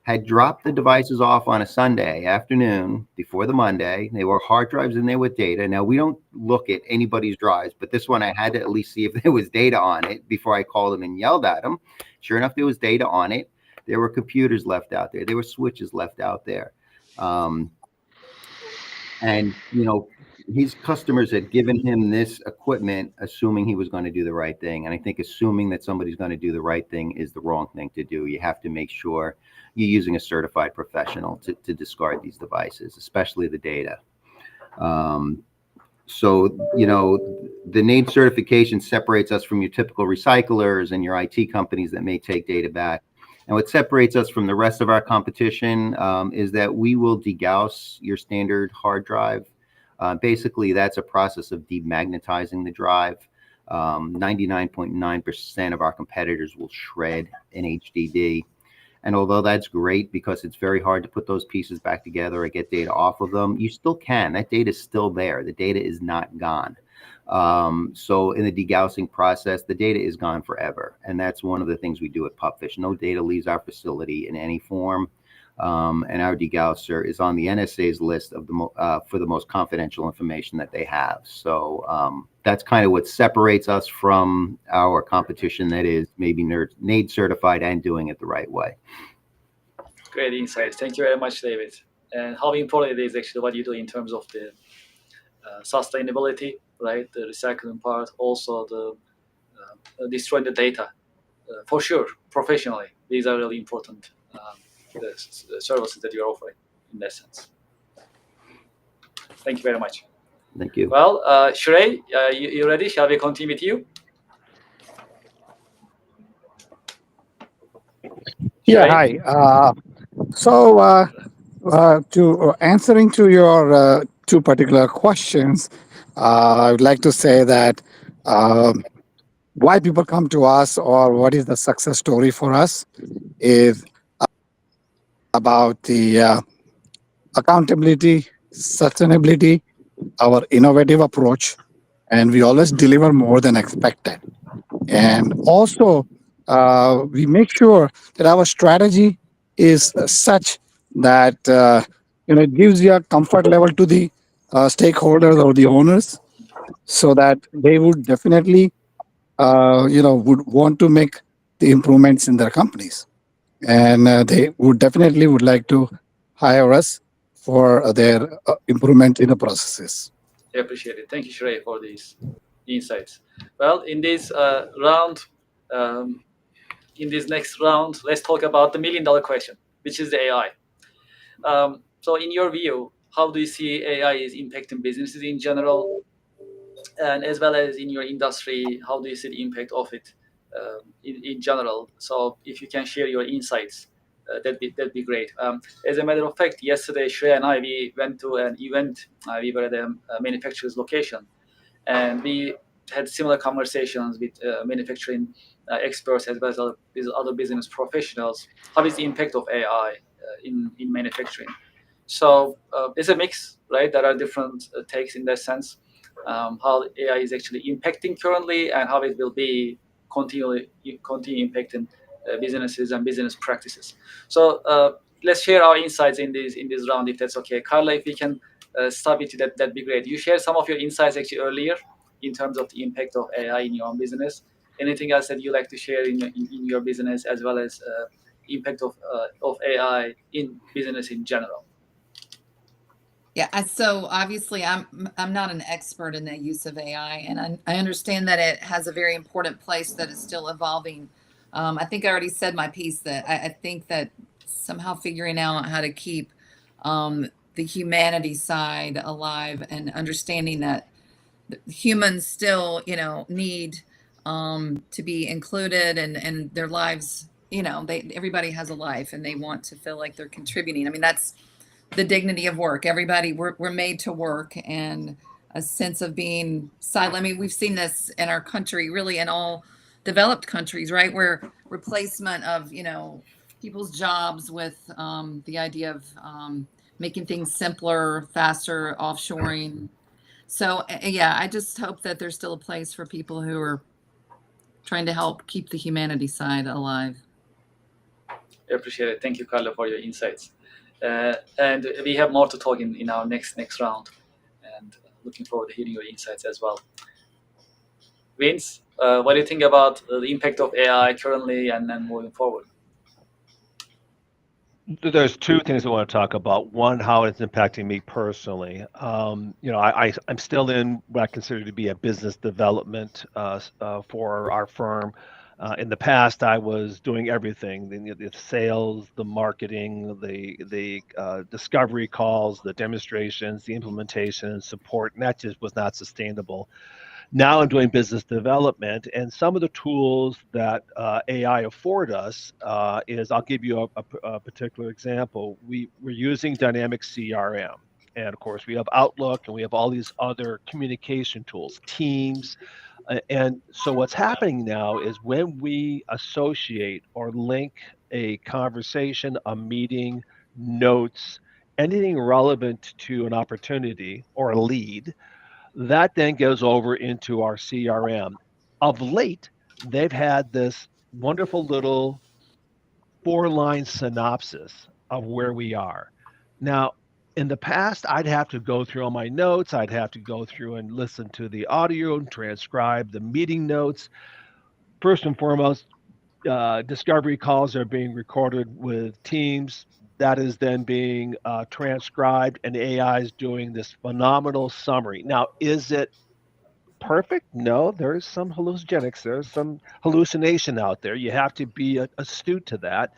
Speaker 6: had dropped the devices off on a Sunday afternoon before the Monday. They were hard drives in there with data. Now, we don't look at anybody's drives, but this one I had to at least see if there was data on it before I called them and yelled at them. Sure enough, there was data on it. There were computers left out there. There were switches left out there. And, you know, his customers had given him this equipment, assuming he was going to do the right thing. And I think assuming that somebody's going to do the right thing is the wrong thing to do. You have to make sure you're using a certified professional to discard these devices, especially the data. So, you know, the NAID certification separates us from your typical recyclers and your IT companies that may take data back. And what separates us from the rest of our competition is that we will degauss your standard hard drive. Basically, that's a process of demagnetizing the drive. 99.9% of our competitors will shred an HDD. And although that's great because it's very hard to put those pieces back together or get data off of them, you still can. That data is still there. The data is not gone. So in the degaussing process, the data is gone forever. And that's one of the things we do at Pupfish. No data leaves our facility in any form. And our degausser is on the NSA's list of for the most confidential information that they have. So that's kind of what separates us from our competition that is maybe NAID certified and doing it the right way.
Speaker 1: Great insights. Thank you very much, David. And how important it is actually what you do in terms of the sustainability, right? The recycling part, also the destroying the data. For sure, professionally, these are really important the services that you're offering in that sense. Thank you very much.
Speaker 6: Thank you.
Speaker 1: Well, Shrey, you ready? Shall we continue with you?
Speaker 8: Yeah, hi. To answering to your two particular questions, I would like to say that why people come to us or what is the success story for us is about the accountability, sustainability, our innovative approach, and we always deliver more than expected. And also, we make sure that our strategy is such that it gives you a comfort level to the stakeholders or the owners, so that they would definitely would want to make the improvements in their companies, and they would definitely would like to hire us for their improvement in the processes.
Speaker 1: I appreciate it. Thank you, Shrey, for these insights. Well, in this round, in this next round, let's talk about the million-dollar question, which is the AI. So in your view, how do you see AI is impacting businesses in general? And as well as in your industry, how do you see the impact of it in general? So if you can share your insights, that'd be great. As a matter of fact, yesterday, Shreya and I, we went to an event. We were at a manufacturer's location, and we had similar conversations with manufacturing experts as well as other business professionals. How is the impact of AI in manufacturing. So it's a mix, right? There are different takes in that sense. How AI is actually impacting currently, and how it will be continue impacting businesses and business practices. So let's share our insights in this round, if that's okay. Carla, if we can start with you, that'd be great. You shared some of your insights actually earlier in terms of the impact of AI in your own business. Anything else that you like to share in your business, as well as impact of AI in business in general?
Speaker 2: Yeah, so obviously I'm not an expert in the use of AI, and I understand that it has a very important place that is still evolving. I think I already said my piece that I think that somehow figuring out how to keep the humanity side alive and understanding that humans still, need to be included, and their lives, everybody has a life and they want to feel like they're contributing. I mean, that's the dignity of work. Everybody, we're made to work, and a sense of being silent. I mean, we've seen this in our country, really in all developed countries, right? Where replacement of, people's jobs with the idea of making things simpler, faster, offshoring. So yeah, I just hope that there's still a place for people who are trying to help keep the humanity side alive.
Speaker 1: I appreciate it. Thank you, Carla, for your insights. And we have more to talk in our next round, and looking forward to hearing your insights as well. Vince, what do you think about the impact of AI currently and then moving forward?
Speaker 3: There's two things I want to talk about. One, how it's impacting me personally. I'm still in what I consider to be a business development for our firm. In the past, I was doing everything: the sales, the marketing, the discovery calls, the demonstrations, the implementation, support, and that just was not sustainable. Now I'm doing business development, and some of the tools that AI afford us is, I'll give you a particular example. We're using dynamic CRM, and of course we have Outlook, and we have all these other communication tools, Teams. And so what's happening now is when we associate or link a conversation, a meeting, notes, anything relevant to an opportunity or a lead, that then goes over into our CRM. Of late, they've had this wonderful little 4-line synopsis of where we are. Now, in the past, I'd have to go through all my notes. I'd have to go through and listen to the audio and transcribe the meeting notes. First and foremost, discovery calls are being recorded with Teams. That is then being transcribed, and AI is doing this phenomenal summary. Now, is it perfect? No, there's some hallucinogenics. There's some hallucination out there. You have to be astute to that.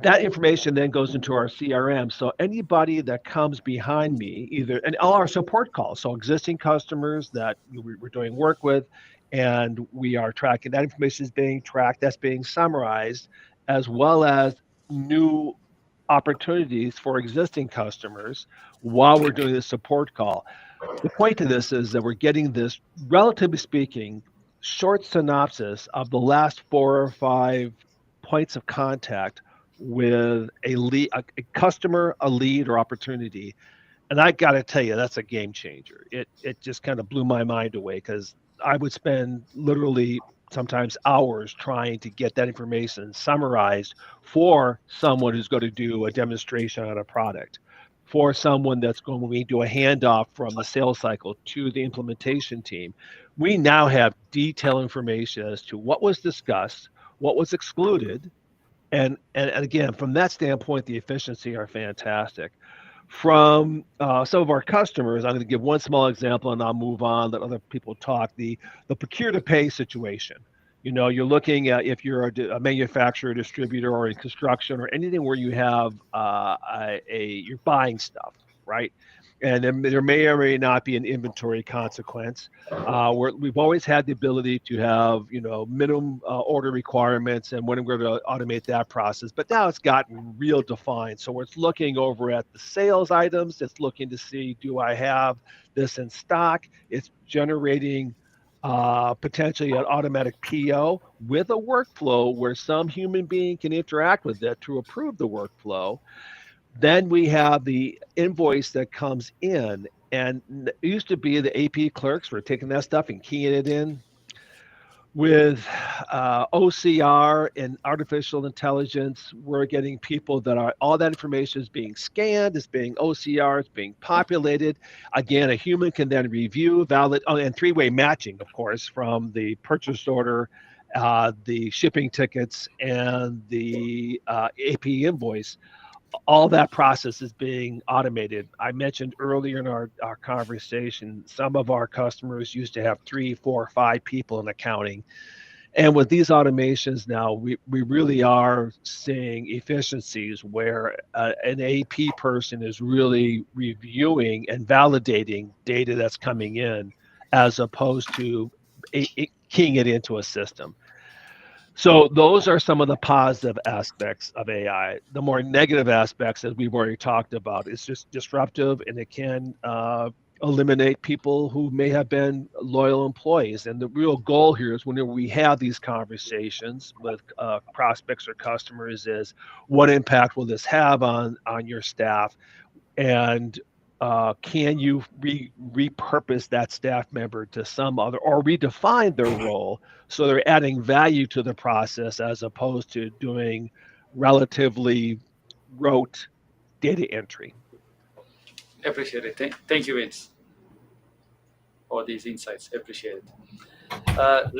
Speaker 3: That information then goes into our CRM. So anybody that comes behind me, and all our support calls, so existing customers that we're doing work with, and we are tracking, that information is being tracked, that's being summarized, as well as new opportunities for existing customers while we're doing the support call. The point of this is that we're getting this, relatively speaking, short synopsis of the last 4 or 5 points of contact with a lead, a customer, a lead, or opportunity. And I got to tell you, that's a game changer. It just kind of blew my mind away, because I would spend literally sometimes hours trying to get that information summarized for someone who's going to do a demonstration on a product, for someone that's going to do a handoff from the sales cycle to the implementation team. We now have detailed information as to what was discussed, what was excluded, and again, from that standpoint, the efficiency are fantastic. From some of our customers, I'm going to give one small example, and I'll move on, let other people talk. The procure to pay situation. You're looking at, if you're a manufacturer, distributor, or in construction, or anything where you have you're buying stuff, right? And then there may or may not be an inventory consequence. We've always had the ability to have, minimum order requirements, and when we're going to automate that process. But now it's gotten real defined. So it's looking over at the sales items. It's looking to see, do I have this in stock? It's generating potentially an automatic PO with a workflow where some human being can interact with it to approve the workflow. Then we have the invoice that comes in, and it used to be the AP clerks were taking that stuff and keying it in. With OCR and artificial intelligence, we're getting people that are, all that information is being scanned, is being OCR, it's being populated. Again, a human can then review, validate, and three-way matching, of course, from the purchase order, the shipping tickets, and the AP invoice. All that process is being automated. I mentioned earlier in our conversation, some of our customers used to have 3, 4, 5 people in accounting. And with these automations now, we really are seeing efficiencies where an AP person is really reviewing and validating data that's coming in as opposed to keying it into a system. So those are some of the positive aspects of AI. The more negative aspects, as we've already talked about, it's just disruptive, and it can eliminate people who may have been loyal employees. And the real goal here is whenever we have these conversations with prospects or customers is what impact will this have on your staff, and can you repurpose that staff member to some other, or redefine their role so they're adding value to the process as opposed to doing relatively rote data entry.
Speaker 1: Appreciate it. Thank you, Vince, for these insights. Appreciate it. How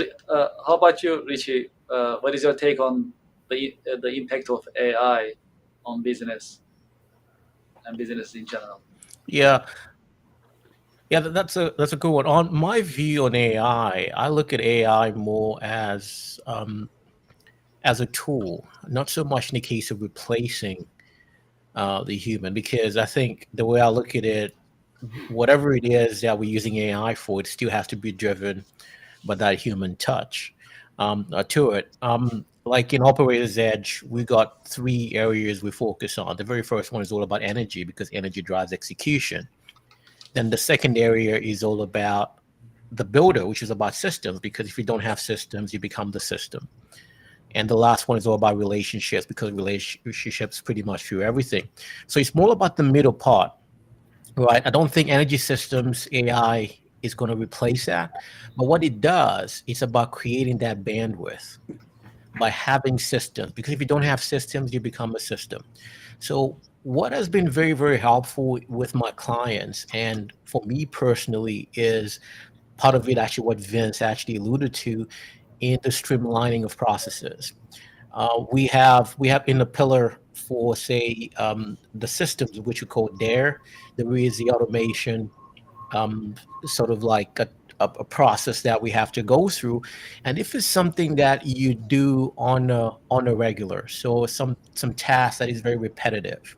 Speaker 1: about you, Richie? What is your take on the impact of AI on business and business in general?
Speaker 5: Yeah, that's a good one. On my view on AI, I look at AI more as a tool, not so much in the case of replacing the human, because I think the way I look at it, whatever it is that we're using AI for, it still has to be driven by that human touch to it. Like in Operator's Edge, we got 3 areas we focus on. The very first one is all about energy, because energy drives execution. Then the second area is all about the builder, which is about systems, because if you don't have systems, you become the system. And the last one is all about relationships, because relationships pretty much fuel everything. So it's more about the middle part, right? I don't think energy systems AI is going to replace that. But what it does, it's about creating that bandwidth by having systems, because if you don't have systems, you become a system. So what has been very, very helpful with my clients, and for me personally, is part of it actually what Vince actually alluded to in the streamlining of processes. We have in the pillar for, say, the systems, which we call DARE, there is the automation, sort of like a process that we have to go through. And if it's something that you do on a regular, so some task that is very repetitive,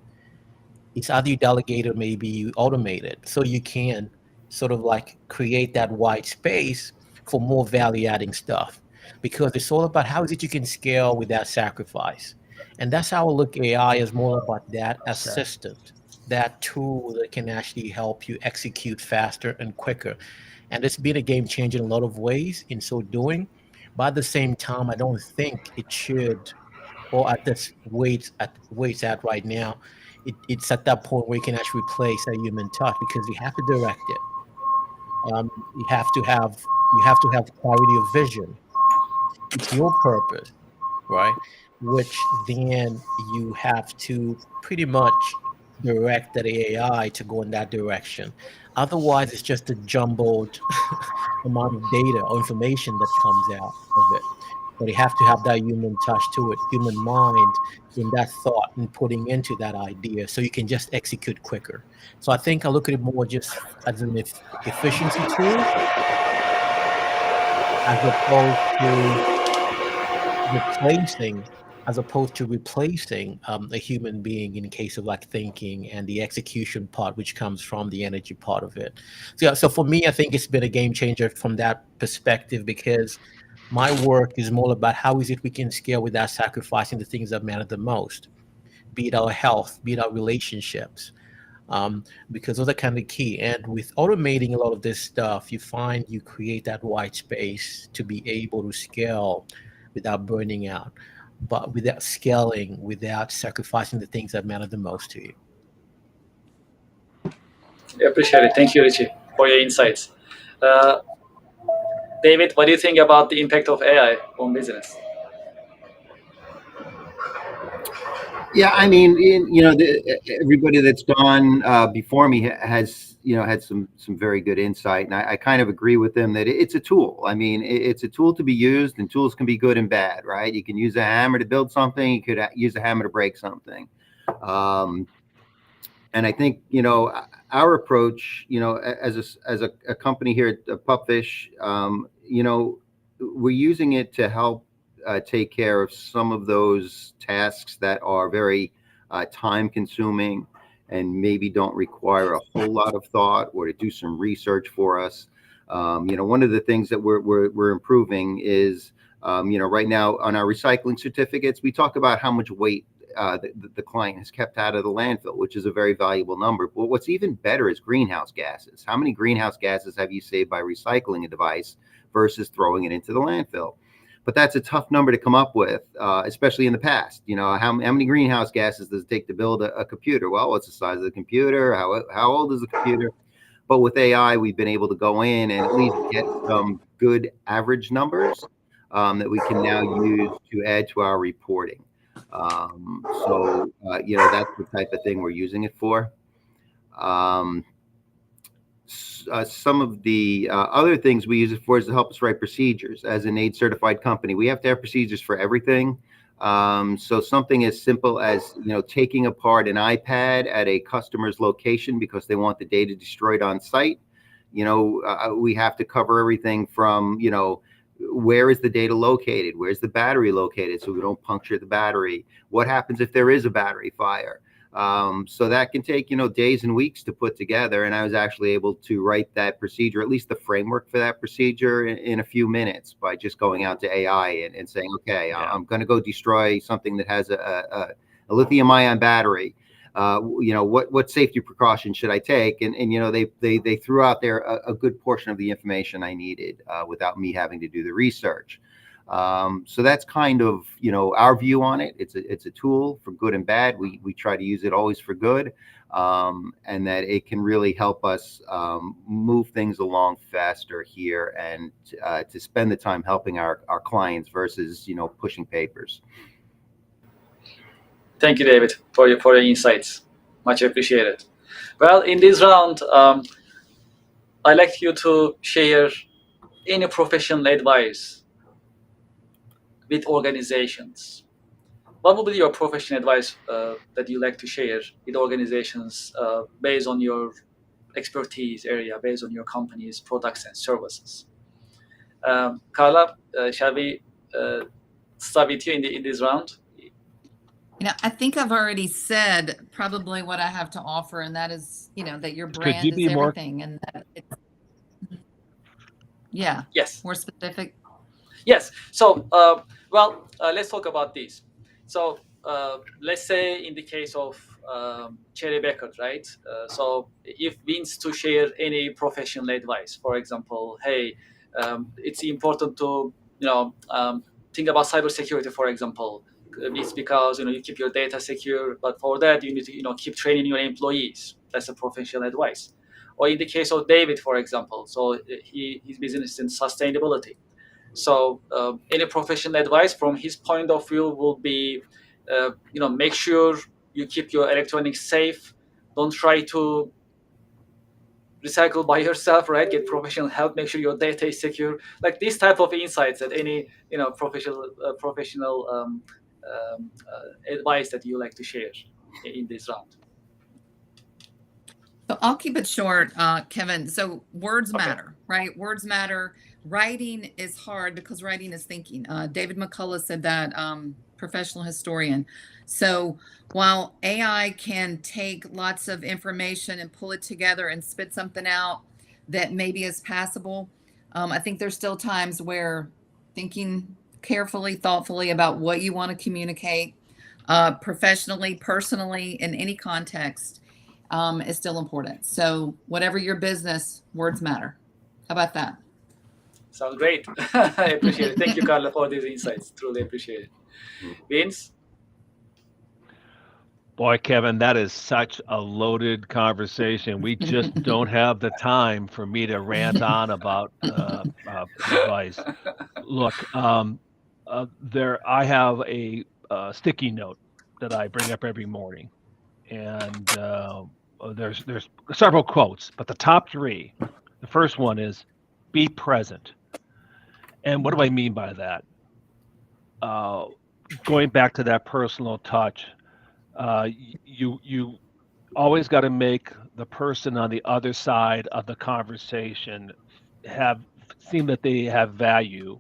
Speaker 5: it's either you delegate or maybe you automate it, so you can sort of like create that white space for more value adding stuff, because it's all about how is it you can scale without sacrifice. And that's how I look at AI, is more about that assistant, that tool that can actually help you execute faster and quicker. And it's been a game changer in a lot of ways in so doing. But at the same time, I don't think it should, or at this weight it's at right now, it's at that point where you can actually replace a human touch, because you have to direct it. You have to have clarity of vision. It's your purpose, right? Which then you have to pretty much direct that AI to go in that direction. Otherwise, it's just a jumbled amount of data or information that comes out of it. But you have to have that human touch to it, human mind in that thought and putting into that idea, so you can just execute quicker. So I think I look at it more just as an efficiency tool, as opposed to replacing a human being in case of like thinking and the execution part, which comes from the energy part of it. So, yeah, so for me, I think it's been a game changer from that perspective, because my work is more about how is it we can scale without sacrificing the things that matter the most, be it our health, be it our relationships, because those are kind of key. And with automating a lot of this stuff, you find you create that white space to be able to scale without burning out, but without scaling, without sacrificing the things that matter the most to you.
Speaker 1: I appreciate it. Thank you, Richie, for your insights. David, what do you think about the impact of AI on business?
Speaker 6: Yeah, I mean, everybody that's gone before me has, had some very good insight, and I kind of agree with them that it's a tool. I mean, it's a tool to be used, and tools can be good and bad, right? You can use a hammer to build something. You could use a hammer to break something. And I think, our approach, as a company here at Pupfish, we're using it to help take care of some of those tasks that are very time consuming and maybe don't require a whole lot of thought, or to do some research for us. One of the things that we're improving is, right now on our recycling certificates, we talk about how much weight the client has kept out of the landfill, which is a very valuable number. But what's even better is greenhouse gases. How many greenhouse gases have you saved by recycling a device versus throwing it into the landfill? But that's a tough number to come up with, especially in the past. How many greenhouse gases does it take to build a computer? Well, what's the size of the computer? How old is the computer? But with AI, we've been able to go in and at least get some good average numbers that we can now use to add to our reporting. So that's the type of thing we're using it for. Some of the other things we use it for is to help us write procedures. As an AID certified company, we have to have procedures for everything. So something as simple as, taking apart an iPad at a customer's location because they want the data destroyed on site. We have to cover everything from, where is the data located? Where's the battery located so we don't puncture the battery? What happens if there is a battery fire? So that can take, days and weeks to put together. And I was actually able to write that procedure, at least the framework for that procedure, in a few minutes by just going out to AI and saying, okay, I'm going to go destroy something that has a lithium ion battery. What safety precautions should I take? And they threw out there a good portion of the information I needed without me having to do the research. So that's kind of, our view on it. It's a tool for good and bad. We try to use it always for good, and that it can really help us move things along faster here, and to spend the time helping our clients versus, pushing papers.
Speaker 1: Thank you, David, for your insights. Much appreciated. Well, in this round, I'd like you to share any professional advice with organizations. What would be your professional advice that you like to share with organizations based on your expertise area, based on your company's products and services? Carla, shall we start with you in this round?
Speaker 2: I think I've already said probably what I have to offer, and that is, that your brand is everything, and that it's, more specific.
Speaker 1: Yes. So, let's talk about this. So, let's say in the case of Cherry Becker, right? So, if Vince to share any professional advice, for example, hey, it's important to think about cybersecurity, for example. It's because you keep your data secure, but for that you need to keep training your employees. That's a professional advice. Or in the case of David, for example, so his business is in sustainability. So any professional advice from his point of view will be, make sure you keep your electronics safe. Don't try to recycle by yourself, right? Get professional help. Make sure your data is secure. Like this type of insights that any professional advice that you like to share in this round.
Speaker 2: So I'll keep it short, Kevin. So words matter, right? Words matter. Writing is hard because writing is thinking. David McCullough said that, professional historian. So while AI can take lots of information and pull it together and spit something out that maybe is passable, I think there's still times where thinking carefully, thoughtfully about what you want to communicate, professionally, personally, in any context, is still important. So whatever your business, words matter. How about that?
Speaker 1: Sounds great. I appreciate it. Thank you, Carla, for these insights. Truly appreciate it. Vince?
Speaker 3: Boy, Kevin, that is such a loaded conversation. We just don't have the time for me to rant on about advice. Look, I have a sticky note that I bring up every morning, and there's several quotes, but the top three. The first one is, "Be present." And what do I mean by that? Going back to that personal touch, you always got to make the person on the other side of the conversation seem that they have value,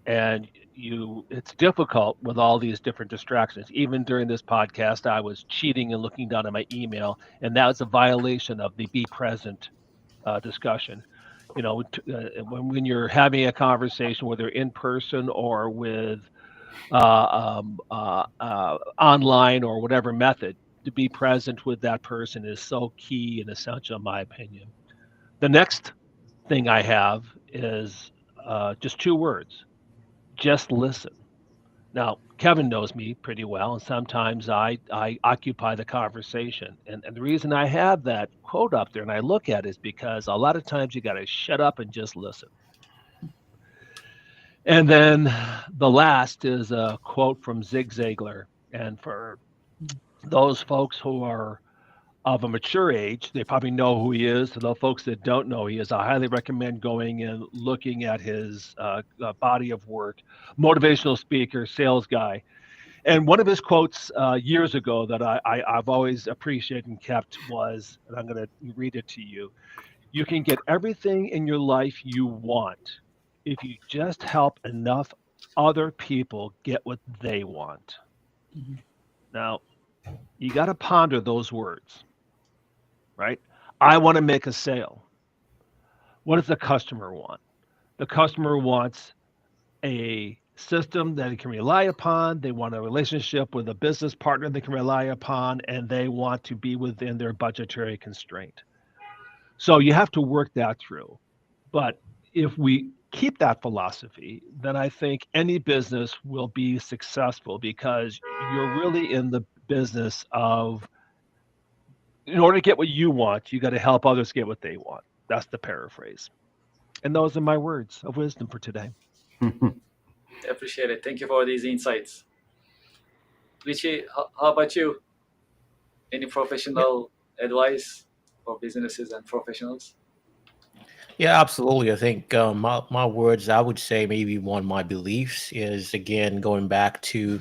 Speaker 3: and it's difficult with all these different distractions. Even during this podcast, I was cheating and looking down at my email, and that was a violation of the be present discussion. When you're having a conversation, whether in person or with online or whatever method, to be present with that person is so key and essential, in my opinion. The next thing I have is just two words: just listen. Now, Kevin knows me pretty well, and sometimes I occupy the conversation. And the reason I have that quote up there and I look at it is because a lot of times you got to shut up and just listen. And then the last is a quote from Zig Ziglar. And for those folks who are of a mature age, they probably know who he is. For those folks that don't know who he is, I highly recommend going and looking at his body of work. Motivational speaker, sales guy. And one of his quotes years ago that I've always appreciated and kept was, and I'm going to read it to you: "You can get everything in your life you want if you just help enough other people get what they want." Mm-hmm. Now, you got to ponder those words, right? I want to make a sale. What does the customer want? The customer wants a system that he can rely upon. They want a relationship with a business partner they can rely upon, and they want to be within their budgetary constraint. So you have to work that through. But if we keep that philosophy, then I think any business will be successful, because you're really in the business of, in order to get what you want, you got to help others get what they want. That's the paraphrase. And those are my words of wisdom for today.
Speaker 1: Appreciate it. Thank you for these insights. Richie, how about you? Any professional advice for businesses and professionals?
Speaker 5: Yeah, absolutely. I think my words, I would say maybe one of my beliefs is, again, going back to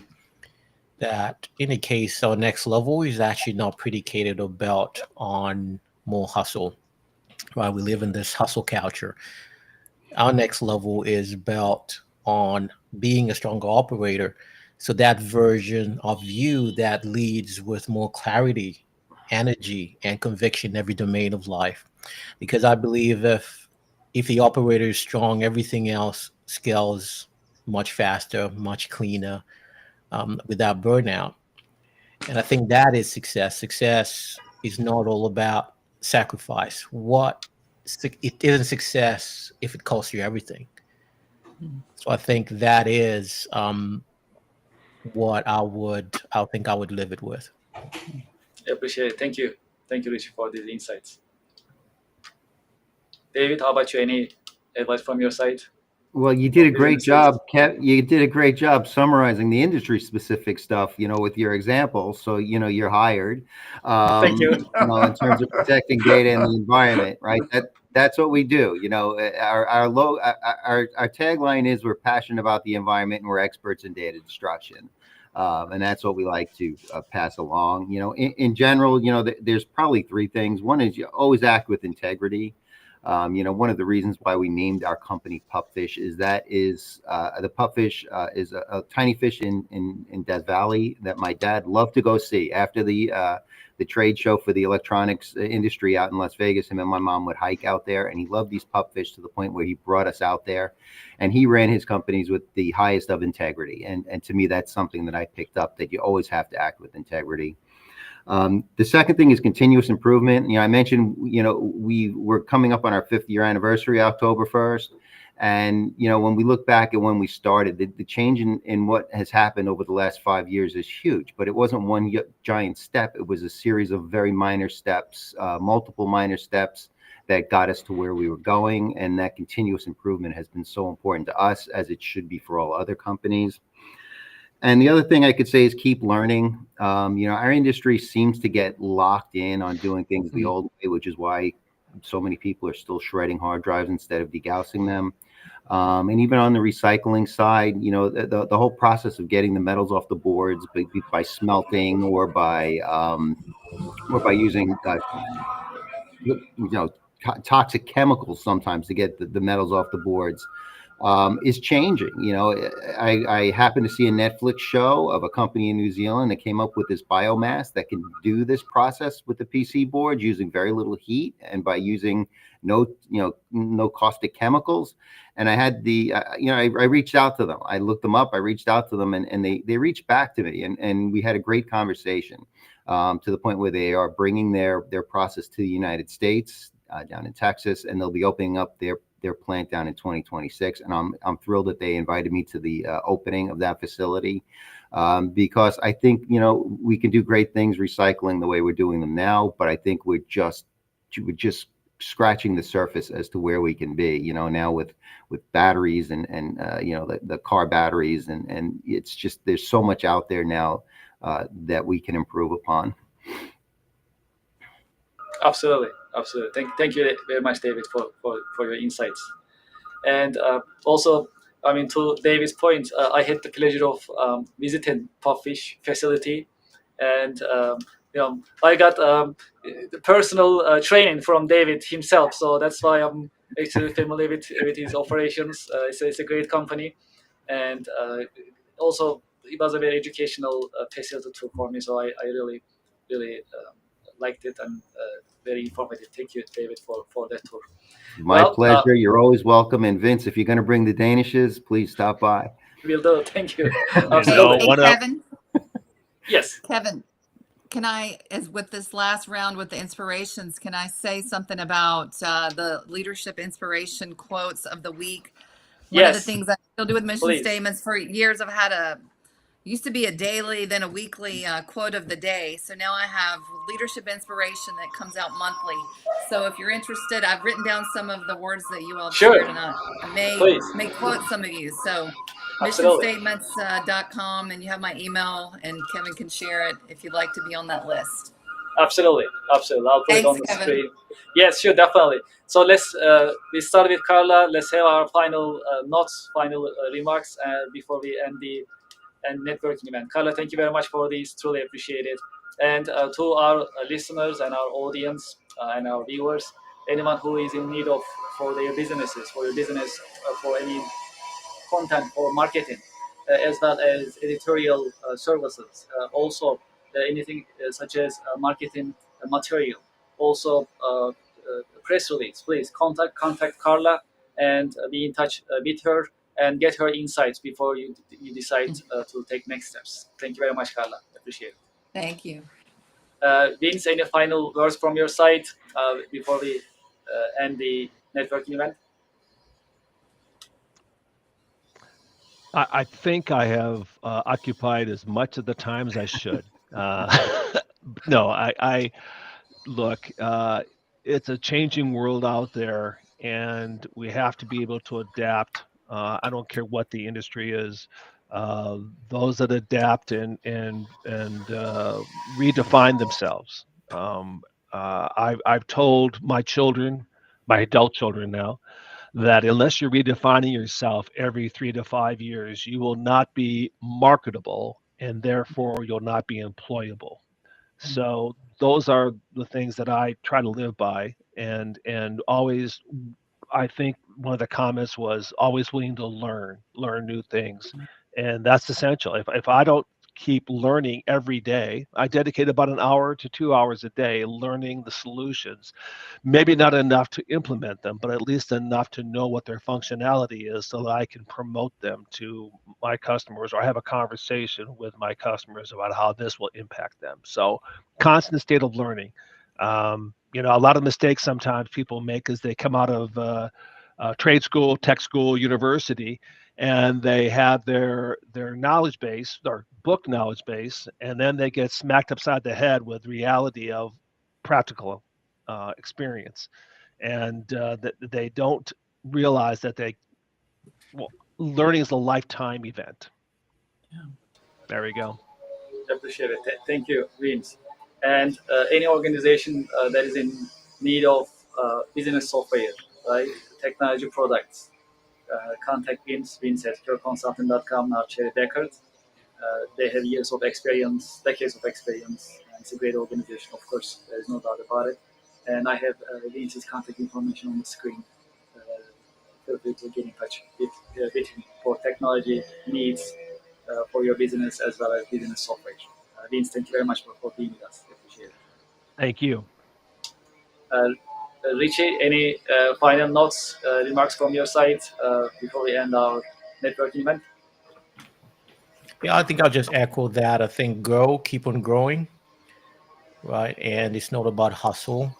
Speaker 5: that in the case our next level is actually not predicated or built on more hustle, right? We live in this hustle culture. Our next level is built on being a stronger operator. So that version of you that leads with more clarity, energy, and conviction in every domain of life. Because I believe if the operator is strong, everything else scales much faster, much cleaner, without burnout. And I think that is success. Success is not all about sacrifice. It isn't success if it costs you everything. So I think that is what I think I would live it with.
Speaker 1: I appreciate it. Thank you, Richie, for these insights. David, how about you? Any advice from your side?
Speaker 6: Well, you did a great job, Kev. You did a great job summarizing the industry-specific stuff, with your examples. So, you're hired.
Speaker 1: Thank you.
Speaker 6: In terms of protecting data and the environment, right? That's what we do. Our tagline is, we're passionate about the environment and we're experts in data destruction. And that's what we like to pass along. In general, there's probably three things. One is you always act with integrity. One of the reasons why we named our company Pupfish is the pupfish is a tiny fish in Death Valley that my dad loved to go see after the trade show for the electronics industry out in Las Vegas. Him and my mom would hike out there, and he loved these pupfish to the point where he brought us out there, and he ran his companies with the highest of integrity. And to me, that's something that I picked up, that you always have to act with integrity. The second thing is continuous improvement. I mentioned, we're coming up on our 5th-year anniversary, October 1st. And, when we look back at when we started, the change in what has happened over the last 5 years is huge, but it wasn't one giant step. It was a series of very minor steps, multiple minor steps that got us to where we were going. And that continuous improvement has been so important to us, as it should be for all other companies. And the other thing I could say is keep learning. Our industry seems to get locked in on doing things the old way, which is why so many people are still shredding hard drives instead of degaussing them. And even on the recycling side, the whole process of getting the metals off the boards by smelting or by using toxic chemicals sometimes to get the metals off the boards is changing. I happened to see a Netflix show of a company in New Zealand that came up with this biomass that can do this process with the PC board using very little heat and by using no caustic chemicals. And I had I reached out to them. I looked them up. I reached out to them, and they reached back to me, and we had a great conversation to the point where they are bringing their process to the United States down in Texas, and they'll be opening up their plant down in 2026. And I'm thrilled that they invited me to the opening of that facility because I think, we can do great things recycling the way we're doing them now, but I think we're just scratching the surface as to where we can be, now with batteries and the car batteries. And it's just, there's so much out there now that we can improve upon.
Speaker 1: Absolutely. Thank you very much, David, for your insights. And also, to David's point, I had the pleasure of visiting Puffish facility, and I got the personal training from David himself, so that's why I'm actually familiar with his operations. It's a great company, and also it was a very educational facility too for me. So I really liked it, and very informative. Thank you, David, for that tour.
Speaker 6: My pleasure. You're always welcome. And Vince, if you're going to bring the Danishes, please stop by.
Speaker 1: Will do. Thank you.
Speaker 2: Hey, Kevin.
Speaker 1: Yes.
Speaker 2: Kevin, can I, as with this last round with the inspirations, can I say something about the leadership inspiration quotes of the week? One of the things I still do with mission statements for years, I've had used to be a daily, then a weekly quote of the day. So now I have leadership inspiration that comes out monthly. So if you're interested, I've written down some of the words that you all shared, and I may quote some of you. So missionstatements.com, and you have my email, and Kevin can share it if you'd like to be on that list.
Speaker 1: Absolutely. I'll put it on the screen. Yes, sure, definitely. So we start with Carla. Let's have our final remarks before we end the networking event. Carla, thank you very much for these. Truly appreciate it. And to our listeners and our audience and our viewers, anyone who is in need of for your business, for any content or marketing, as well as editorial services, also anything such as marketing material, also press release, please contact Carla and be in touch with her and get her insights before you decide to take next steps. Thank you very much, Carla. Appreciate it.
Speaker 2: Thank you.
Speaker 1: Vince, any final words from your side before we end the networking event?
Speaker 3: I think I have occupied as much of the time as I should. No, I look, it's a changing world out there, and we have to be able to adapt. I don't care what the industry is. Those that adapt and redefine themselves. I've told my children, my adult children now, that unless you're redefining yourself every 3 to 5 years, you will not be marketable, and therefore you'll not be employable. So those are the things that I try to live by, and always, I think one of the comments was always willing to learn new things, and that's essential. If I don't keep learning every day. I dedicate about an hour to 2 hours a day learning the solutions. Maybe not enough to implement them, but at least enough to know what their functionality is so that I can promote them to my customers or have a conversation with my customers about how this will impact them. So constant state of learning. You know, a lot of mistakes sometimes people make is they come out of trade school, tech school, university, and they have their knowledge base, their book knowledge base, and then they get smacked upside the head with reality of practical experience, and that they don't realize that learning is a lifetime event.
Speaker 2: Yeah.
Speaker 3: There we go.
Speaker 1: Appreciate it. Thank you, Vince. And any organization that is in need of business software, right, technology products, contact Vince at careconsultant.com, now Cherry Deckard. They have years of experience, decades of experience, and it's a great organization, of course, there is no doubt about it. And I have Vince's contact information on the screen. Feel free to get in touch with him for technology needs for your business as well as business software. Vince, thank you very much for being with us. I appreciate it.
Speaker 3: Thank you.
Speaker 1: Richie, any final notes, remarks from your side before we end our networking event?
Speaker 5: Yeah, I think I'll just echo that. I think keep on growing, right? And it's not about hustle.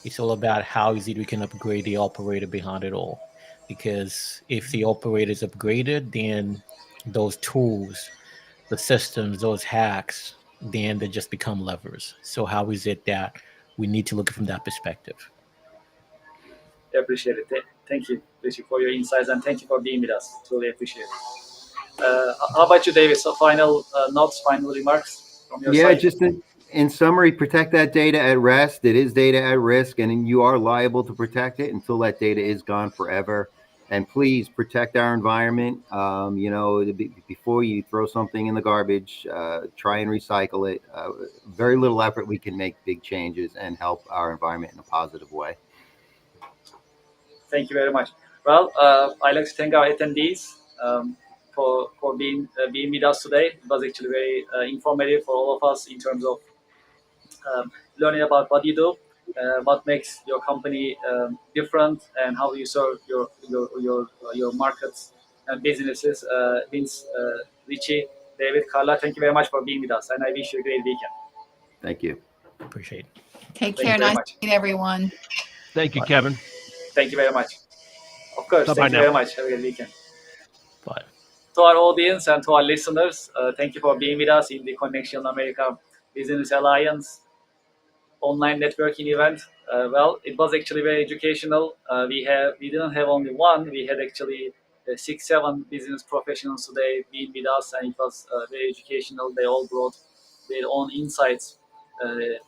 Speaker 5: It's all about how easy we can upgrade the operator behind it all. Because if the operator is upgraded, then those tools, the systems, those hacks, then they just become levers. So how is it that we need to look at it from that perspective?
Speaker 1: I appreciate it. Thank you, Richie, for your insights, and thank you for being with us. Truly appreciate it. How about you, David? So final notes, final remarks from your side?
Speaker 6: Just in summary, protect that data at rest. It is data at risk, and you are liable to protect it until that data is gone forever. And please protect our environment. Before you throw something in the garbage, try and recycle it. Very little effort, we can make big changes and help our environment in a positive way.
Speaker 1: Thank you very much. Well, I'd like to thank our attendees for being with us today. It was actually very informative for all of us in terms of learning about what you do, what makes your company different, and how you serve your markets and businesses. Vince, Richie, David, Carla, thank you very much for being with us, and I wish you a great weekend.
Speaker 6: Thank you.
Speaker 5: Appreciate it.
Speaker 2: Take
Speaker 1: Thank you
Speaker 2: care.
Speaker 1: very
Speaker 2: Nice
Speaker 1: much.
Speaker 2: to meet everyone.
Speaker 3: Thank you, Kevin.
Speaker 1: Thank you very much. Of course,
Speaker 3: Bye-bye
Speaker 1: thank you
Speaker 3: now.
Speaker 1: very much. Have a good weekend.
Speaker 5: Bye.
Speaker 1: To our audience and to our listeners, thank you for being with us in the Connectional America Business Alliance online networking event. Well, it was actually very educational. We didn't have only one. We had actually 6-7 business professionals today being with us, and it was very educational. They all brought their own insights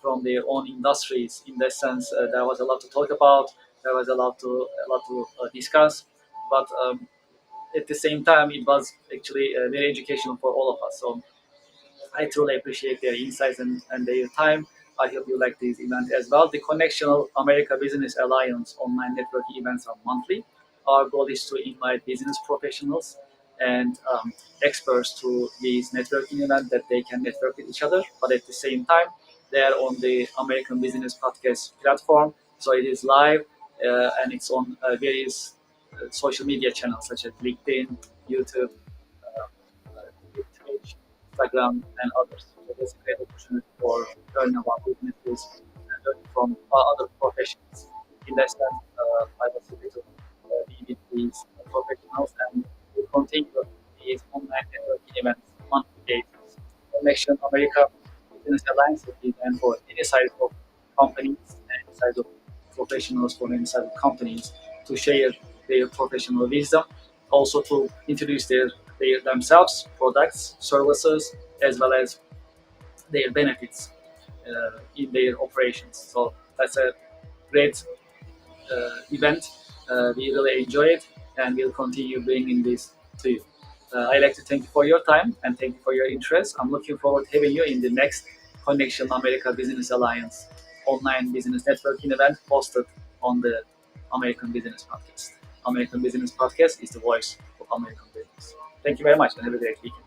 Speaker 1: from their own industries. In that sense, there was a lot to talk about. There was a lot to discuss, but at the same time, it was actually very educational for all of us. So I truly appreciate their insights and their time. I hope you like this event as well. The Connectional America Business Alliance online networking events are monthly. Our goal is to invite business professionals and experts to these networking events that they can network with each other. But at the same time, they are on the American Business Podcast platform. So it is live and it's on various social media channels such as LinkedIn, YouTube, Twitch, Instagram, and others. So that's a great opportunity for learning about businesses and learning from other professions. In that sense, I was able to be with these professionals and we continue these online networking events on the Connection America Business Alliance is and for any size of companies and any size of professionals for any size of companies to share their professional wisdom, also to introduce themselves, products, services, as well as their benefits in their operations. So that's a great event. We really enjoy it, and we'll continue bringing this to you. I'd like to thank you for your time and thank you for your interest. I'm looking forward to having you in the next Connection America Business Alliance online business networking event hosted on the American Business Podcast. American Business Podcast is the voice of American business. Thank you very much and have a great weekend.